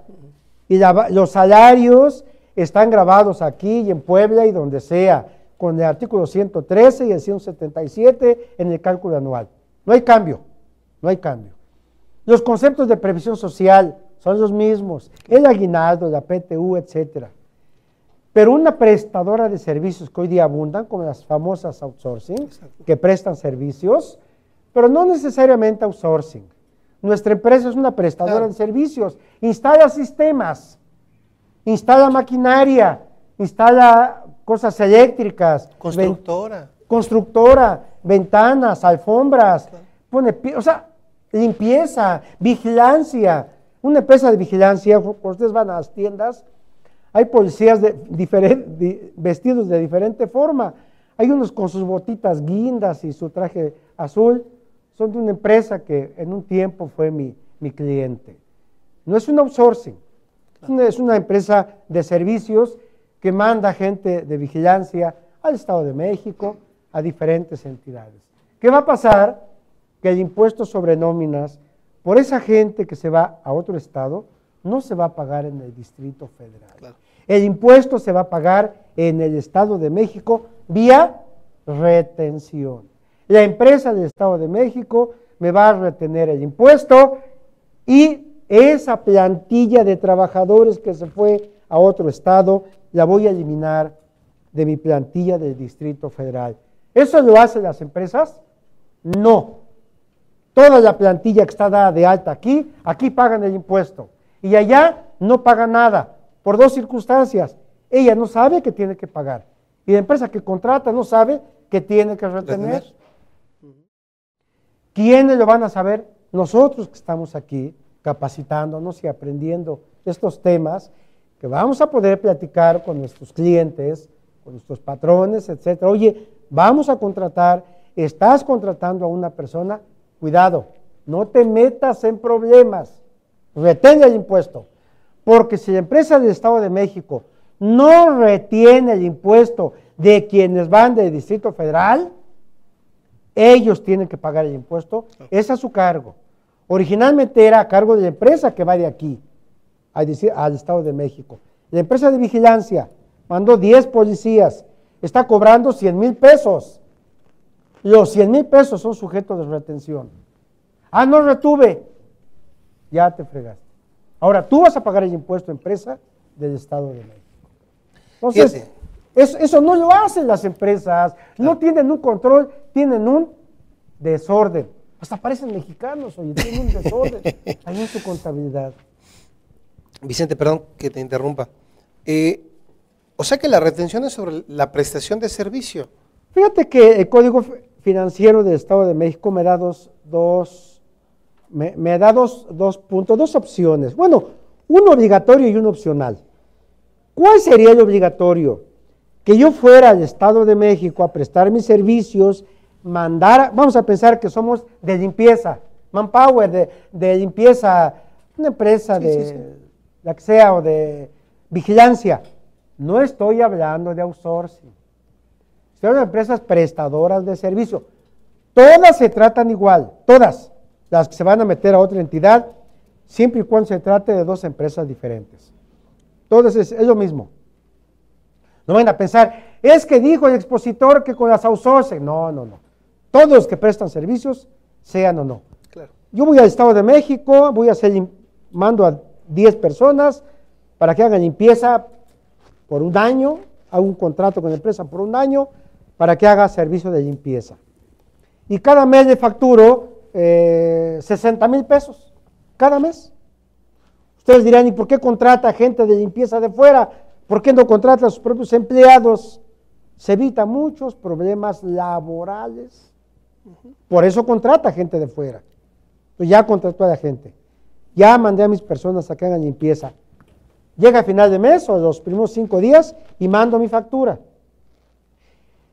Y los salarios están grabados aquí y en Puebla y donde sea, con el artículo 113 y el 177 en el cálculo anual. No hay cambio, no hay cambio. Los conceptos de previsión social son los mismos, el aguinaldo, la PTU, etcétera. Pero una prestadora de servicios que hoy día abundan, como las famosas outsourcing, exacto, que prestan servicios, pero no necesariamente outsourcing. Nuestra empresa es una prestadora, claro, de servicios, instala sistemas, instala maquinaria, instala cosas eléctricas. Constructora, ventanas, alfombras, claro, pone, o sea, limpieza, vigilancia. Una empresa de vigilancia, cuando ustedes van a las tiendas, hay policías vestidos de diferente forma. Hay unos con sus botitas guindas y su traje azul. Son de una empresa que en un tiempo fue mi mi cliente. No es un outsourcing, es una empresa de servicios que manda gente de vigilancia al Estado de México, a diferentes entidades. ¿Qué va a pasar? Que el impuesto sobre nóminas por esa gente que se va a otro estado no se va a pagar en el Distrito Federal. Claro. El impuesto se va a pagar en el Estado de México vía retención. La empresa del Estado de México me va a retener el impuesto y esa plantilla de trabajadores que se fue a otro estado la voy a eliminar de mi plantilla del Distrito Federal. ¿Eso lo hacen las empresas? No. Toda la plantilla que está dada de alta aquí pagan el impuesto. Y allá no pagan nada, por dos circunstancias. Ella no sabe que tiene que pagar. Y la empresa que contrata no sabe que tiene que retener. ¿Quiénes lo van a saber? Nosotros que estamos aquí capacitándonos y aprendiendo estos temas que vamos a poder platicar con nuestros clientes, con nuestros patrones, etcétera. Oye, vamos a contratar, estás contratando a una persona, cuidado, no te metas en problemas, retén el impuesto, porque si la empresa del Estado de México no retiene el impuesto de quienes van del Distrito Federal, ellos tienen que pagar el impuesto, es a su cargo. Originalmente era a cargo de la empresa que va de aquí al Estado de México. La empresa de vigilancia mandó 10 policías, está cobrando 100,000 pesos. Los 100,000 pesos son sujetos de retención. Ah, no retuve. Ya te fregaste. Ahora tú vas a pagar el impuesto empresa del Estado de México. Entonces, eso no lo hacen las empresas. No tienen un control, tienen un desorden. Hasta parecen mexicanos, oye, tienen un desorden ahí en su contabilidad. Vicente, perdón que te interrumpa. O sea que la retención es sobre la prestación de servicio. Fíjate que el Código Financiero del Estado de México me da dos puntos, dos opciones. Bueno, uno obligatorio y uno opcional. ¿Cuál sería el obligatorio? Que yo fuera al Estado de México a prestar mis servicios, vamos a pensar que somos de limpieza, Manpower, de limpieza, una empresa la que sea, o de vigilancia. No estoy hablando de outsourcing. Estoy hablando de empresas prestadoras de servicio. Todas se tratan igual, todas las que se van a meter a otra entidad, siempre y cuando se trate de dos empresas diferentes. Todas es lo mismo. No van a pensar, es que dijo el expositor que con las outsourcing. No. Todos los que prestan servicios, sean o no. Claro. Yo voy al Estado de México, mando a 10 personas para que hagan limpieza por un año, hago un contrato con la empresa por un año para que haga servicio de limpieza. Y cada mes le facturo 60,000 pesos, cada mes. Ustedes dirán, ¿y por qué contrata gente de limpieza de fuera? ¿Por qué no contrata a sus propios empleados? Se evita muchos problemas laborales. Por eso contrata gente de fuera. Entonces ya contrató a la gente. Ya mandé a mis personas a que hagan limpieza. Llega a final de mes o los primeros 5 días y mando mi factura.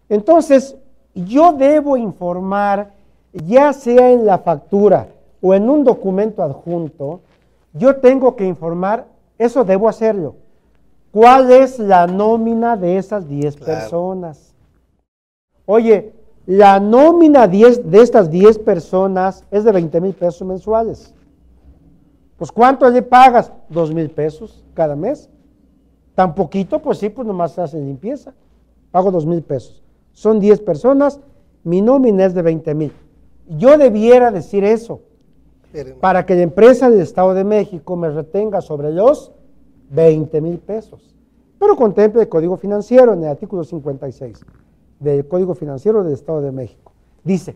Entonces, yo debo informar, ya sea en la factura o en un documento adjunto, yo tengo que informar, eso debo hacerlo. ¿Cuál es la nómina de esas 10 personas? Oye, la nómina de estas 10 personas es de 20,000 pesos mensuales. Pues ¿cuánto le pagas? 2,000 pesos cada mes. Tan poquito, pues sí, pues nomás hacen limpieza. Pago 2,000 pesos. Son 10 personas, mi nómina es de 20,000. Yo debiera decir eso para que la empresa del Estado de México me retenga sobre los 20,000 pesos. Pero contemple el Código Financiero en el artículo 56 del Código Financiero del Estado de México. Dice,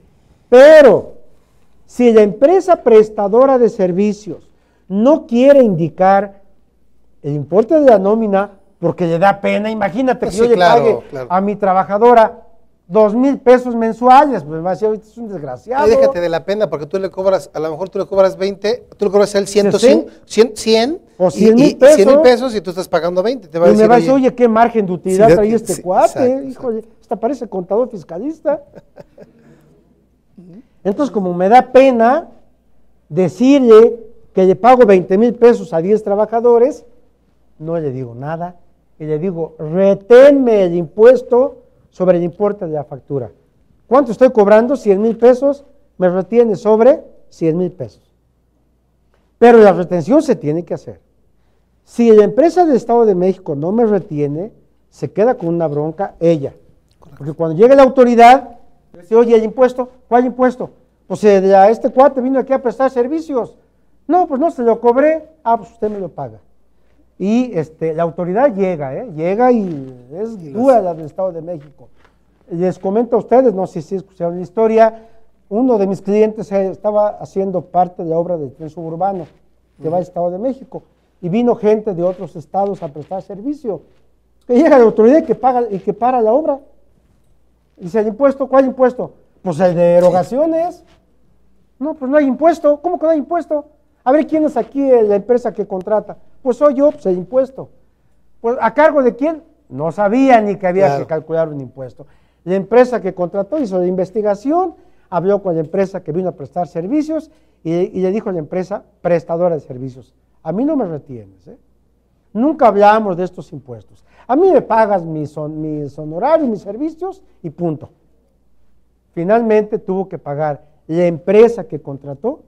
pero si la empresa prestadora de servicios no quiere indicar el importe de la nómina porque le da pena, imagínate que yo le pague a mi trabajadora 2,000 pesos mensuales, pues va a decir, es un desgraciado. Ay, déjate de la pena, porque tú le cobras, a lo mejor tú le cobras 20, tú le cobras el 100 o 100,000 pesos. 100,000 pesos y tú estás pagando 20. Te va a decir, me va a decir, oye, ¿qué margen de utilidad trae este cuate? Exacto, híjole, hasta parece contador fiscalista. Entonces, como me da pena decirle que le pago 20,000 pesos a 10 trabajadores, no le digo nada y le digo, reténme el impuesto sobre el importe de la factura. ¿Cuánto estoy cobrando? 100,000 pesos, me retiene sobre 100,000 pesos. Pero la retención se tiene que hacer. Si la empresa del Estado de México no me retiene, se queda con una bronca ella. Porque cuando llegue la autoridad, dice, oye, ¿el impuesto? ¿Cuál impuesto? Pues este cuate vino aquí a prestar servicios. No, pues no se lo cobré. Ah, pues usted me lo paga. Y la autoridad llega y es dura la del Estado de México. Les comento a ustedes, no sé si escucharon la historia, uno de mis clientes estaba haciendo parte de la obra del tren suburbano que va al Estado de México y vino gente de otros estados a prestar servicio. Que llega la autoridad y que para la obra. Dice, ¿el impuesto? ¿Cuál impuesto? Pues el de erogaciones. No, pues no hay impuesto. ¿Cómo que no hay impuesto? A ver, ¿quién es aquí la empresa que contrata? Pues soy yo, pues el impuesto. Pues, ¿a cargo de quién? No sabía ni que había que calcular un impuesto. La empresa que contrató hizo la investigación, habló con la empresa que vino a prestar servicios y le dijo a la empresa prestadora de servicios, a mí no me retienes, nunca hablamos de estos impuestos. A mí me pagas mis honorarios, mis servicios y punto. Finalmente tuvo que pagar la empresa que contrató,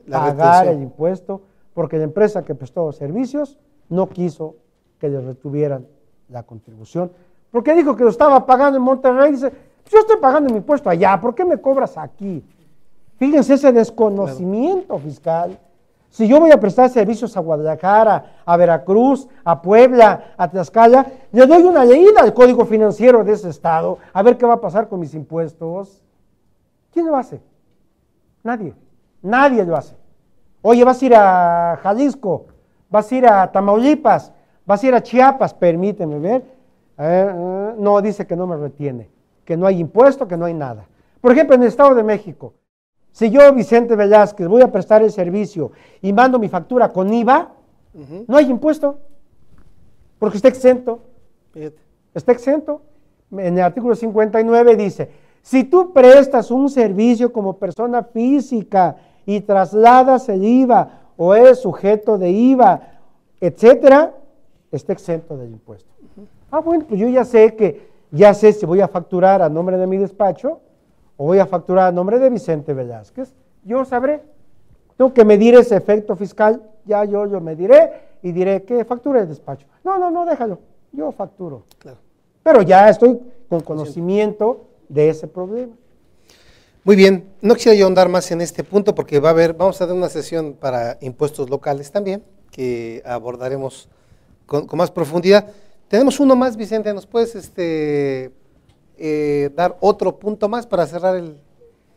pagar el impuesto, porque la empresa que prestó servicios no quiso que le retuvieran la contribución, porque dijo que lo estaba pagando en Monterrey. Dice, pues yo estoy pagando mi impuesto allá, ¿por qué me cobras aquí? Fíjense ese desconocimiento fiscal. Si yo voy a prestar servicios a Guadalajara, a Veracruz, a Puebla, a Tlaxcala, le doy una leída al código financiero de ese estado, a ver qué va a pasar con mis impuestos. ¿Quién lo hace? Nadie. Nadie lo hace. Oye, vas a ir a Jalisco, vas a ir a Tamaulipas, vas a ir a Chiapas, permíteme ver. No, dice que no me retiene, que no hay impuesto, que no hay nada. Por ejemplo, en el Estado de México, si yo, Vicente Velázquez, voy a prestar el servicio y mando mi factura con IVA, no hay impuesto, porque está exento. Fíjate. Está exento. En el artículo 59 dice, si tú prestas un servicio como persona física y trasladas el IVA o eres sujeto de IVA, etcétera, está exento del impuesto. Ah, bueno, pues yo ya sé si voy a facturar a nombre de mi despacho o voy a facturar a nombre de Vicente Velázquez. Yo sabré. Tengo que medir ese efecto fiscal, ya yo lo mediré y diré que facture el despacho. No, déjalo, yo facturo. Claro. Pero ya estoy con conocimiento de ese problema. Muy bien, no quisiera yo ahondar más en este punto porque vamos a dar una sesión para impuestos locales también, que abordaremos con más profundidad. Tenemos uno más, Vicente, ¿nos puedes dar otro punto más para cerrar el...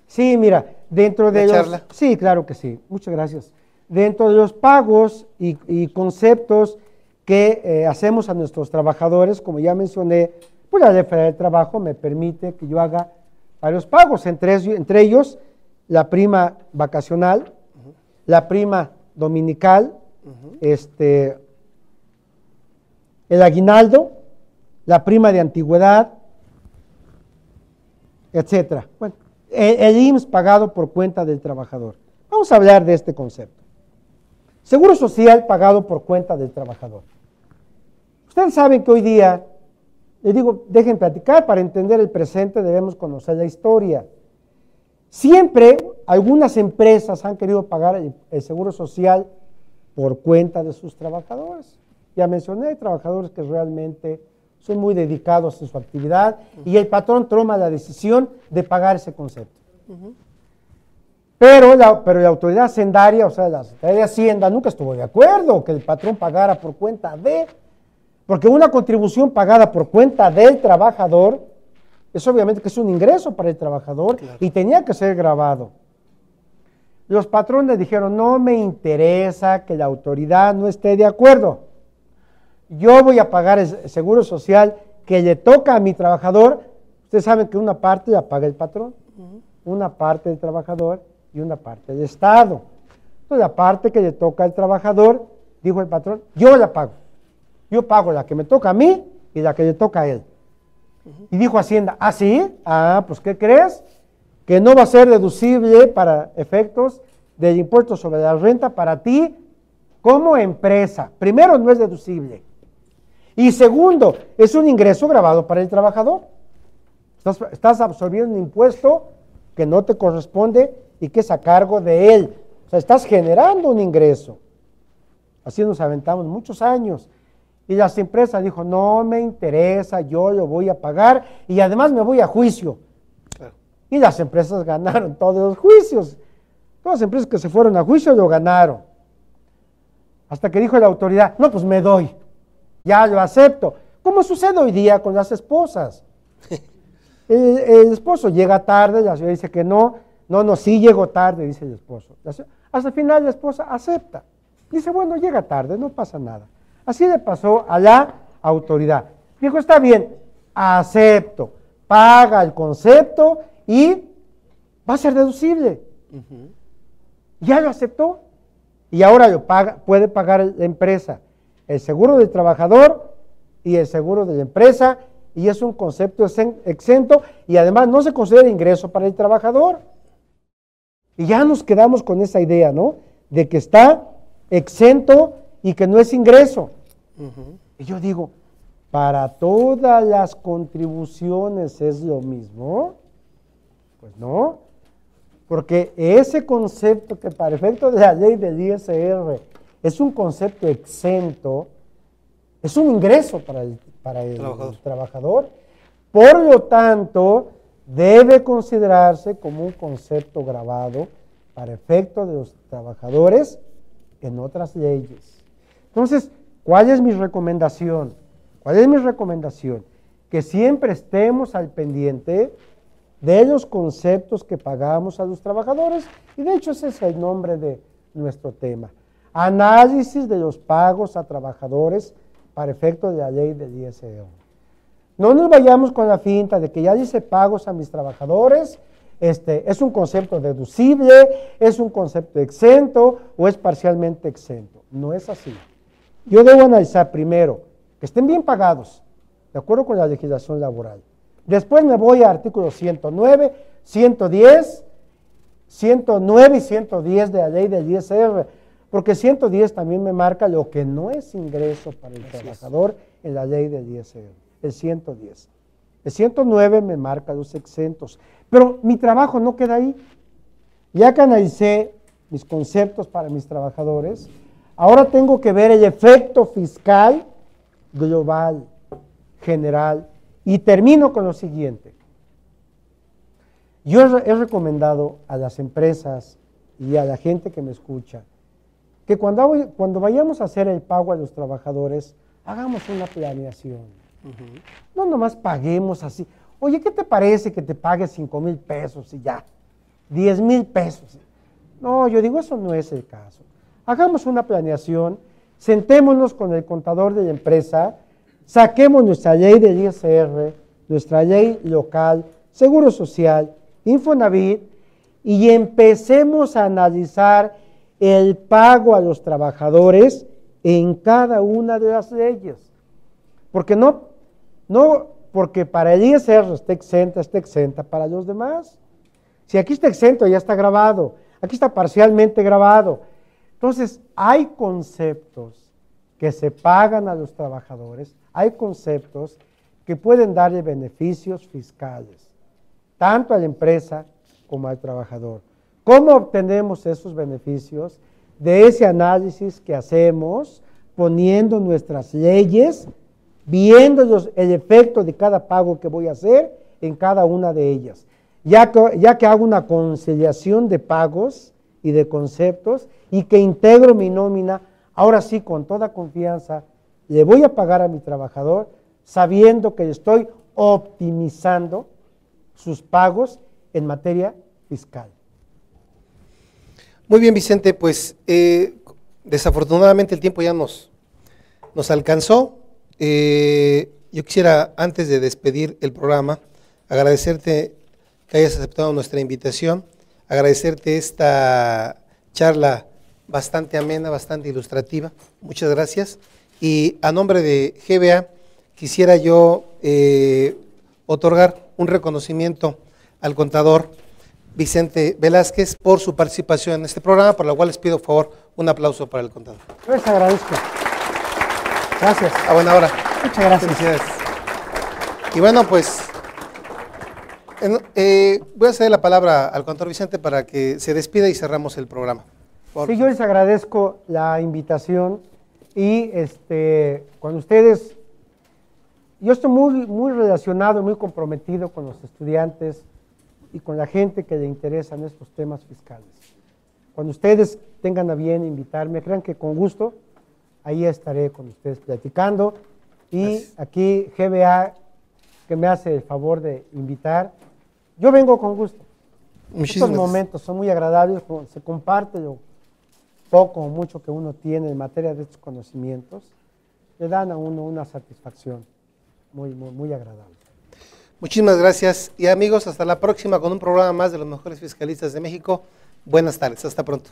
Sí, mira, dentro de charla? Sí, claro que sí, muchas gracias. Dentro de los pagos y conceptos que hacemos a nuestros trabajadores, como ya mencioné, pues la Ley Federal del Trabajo me permite que yo haga varios pagos, entre ellos la prima vacacional, la prima dominical, el aguinaldo, la prima de antigüedad, etcétera. Bueno, el IMSS pagado por cuenta del trabajador. Vamos a hablar de este concepto. Seguro social pagado por cuenta del trabajador. Ustedes saben que hoy día, les digo, dejen platicar, para entender el presente debemos conocer la historia. Siempre algunas empresas han querido pagar el seguro social por cuenta de sus trabajadores. Ya mencioné, hay trabajadores que realmente son muy dedicados a su actividad y el patrón toma la decisión de pagar ese concepto. Pero la autoridad hacendaria, o sea, la Secretaría de Hacienda nunca estuvo de acuerdo que el patrón pagara por cuenta de, porque una contribución pagada por cuenta del trabajador, es obviamente que es un ingreso para el trabajador, claro, y tenía que ser grabado. Los patrones dijeron, no me interesa que la autoridad no esté de acuerdo. Yo voy a pagar el seguro social que le toca a mi trabajador. Ustedes saben que una parte la paga el patrón, una parte del trabajador y una parte del Estado. Entonces la parte que le toca al trabajador, dijo el patrón, yo la pago. Yo pago la que me toca a mí y la que le toca a él. Y dijo Hacienda, ¿ah, sí? Ah, pues ¿qué crees? Que no va a ser deducible para efectos del impuesto sobre la renta para ti como empresa. Primero, no es deducible. Y segundo, es un ingreso grabado para el trabajador. Estás absorbiendo un impuesto que no te corresponde y que es a cargo de él. O sea, estás generando un ingreso. Así nos aventamos muchos años. Y las empresas dijo, no me interesa, yo lo voy a pagar y además me voy a juicio. Claro. Y las empresas ganaron todos los juicios. Todas las empresas que se fueron a juicio lo ganaron. Hasta que dijo la autoridad, no, pues me doy. Ya lo acepto. ¿Cómo sucede hoy día con las esposas? El esposo llega tarde, la señora dice que no, sí llegó tarde, dice el esposo. Hasta el final la esposa acepta. Dice, bueno, llega tarde, no pasa nada. Así le pasó a la autoridad. Dijo, está bien, acepto, paga el concepto y va a ser deducible. Ya lo aceptó y ahora lo paga, puede pagar la empresa, el seguro del trabajador y el seguro de la empresa, y es un concepto exento y además no se considera ingreso para el trabajador. Y ya nos quedamos con esa idea, ¿no? De que está exento y que no es ingreso. Y yo digo, ¿para todas las contribuciones es lo mismo? Pues no, porque ese concepto que para efectos de la ley del ISR es un concepto exento, es un ingreso para el trabajador. Por lo tanto, debe considerarse como un concepto grabado para efectos de los trabajadores en otras leyes. Entonces, ¿cuál es mi recomendación? ¿Cuál es mi recomendación? Que siempre estemos al pendiente de los conceptos que pagamos a los trabajadores, y de hecho ese es el nombre de nuestro tema. Análisis de los pagos a trabajadores para efecto de la ley del ISR. No nos vayamos con la finta de que ya dice pagos a mis trabajadores, es un concepto deducible, es un concepto exento o es parcialmente exento. No es así. Yo debo analizar primero que estén bien pagados, de acuerdo con la legislación laboral. Después me voy a artículos 109, 110, 109 y 110 de la ley del ISR, porque 110 también me marca lo que no es ingreso para el trabajador en la ley del ISR, el 110. El 109 me marca los exentos, pero mi trabajo no queda ahí. Ya que analicé mis conceptos para mis trabajadores, ahora tengo que ver el efecto fiscal global, general, y termino con lo siguiente. Yo he recomendado a las empresas y a la gente que me escucha que cuando vayamos a hacer el pago a los trabajadores, hagamos una planeación. No nomás paguemos así. Oye, ¿qué te parece que te pague 5,000 pesos y ya? 10,000 pesos. No, yo digo, eso no es el caso. Hagamos una planeación, sentémonos con el contador de la empresa, saquemos nuestra ley del ISR, nuestra ley local, Seguro Social, Infonavit, y empecemos a analizar el pago a los trabajadores en cada una de las leyes. Porque no porque para el ISR esté exenta para los demás. Si aquí está exento, ya está grabado. Aquí está parcialmente grabado. Entonces, hay conceptos que se pagan a los trabajadores, hay conceptos que pueden darle beneficios fiscales, tanto a la empresa como al trabajador. ¿Cómo obtenemos esos beneficios? De ese análisis que hacemos, poniendo nuestras leyes, viendo el efecto de cada pago que voy a hacer en cada una de ellas. Ya que hago una conciliación de pagos y de conceptos y que integro mi nómina, ahora sí, con toda confianza, le voy a pagar a mi trabajador sabiendo que estoy optimizando sus pagos en materia fiscal. Muy bien, Vicente, pues desafortunadamente el tiempo ya nos alcanzó. Yo quisiera, antes de despedir el programa, agradecerte que hayas aceptado nuestra invitación, agradecerte esta charla bastante amena, bastante ilustrativa. Muchas gracias. Y a nombre de GBA, quisiera yo otorgar un reconocimiento al contador Vicente Velázquez, por su participación en este programa, por lo cual les pido, por favor, un aplauso para el contador. Yo les agradezco. Gracias. A buena hora. Muchas gracias. Felicidades. Y bueno, pues voy a ceder la palabra al contador Vicente para que se despida y cerramos el programa. Sí, yo les agradezco la invitación y con ustedes, yo estoy muy relacionado, muy comprometido con los estudiantes y con la gente que le interesan estos temas fiscales. Cuando ustedes tengan a bien invitarme, crean que con gusto, ahí estaré con ustedes platicando. Y Gracias. aquí GBA, que me hace el favor de invitar, yo vengo con gusto. Muchísimas Estos momentos son muy agradables, se comparte lo poco o mucho que uno tiene en materia de estos conocimientos, le dan a uno una satisfacción muy agradable. Muchísimas gracias. Y amigos, hasta la próxima con un programa más de los mejores fiscalistas de México. Buenas tardes. Hasta pronto.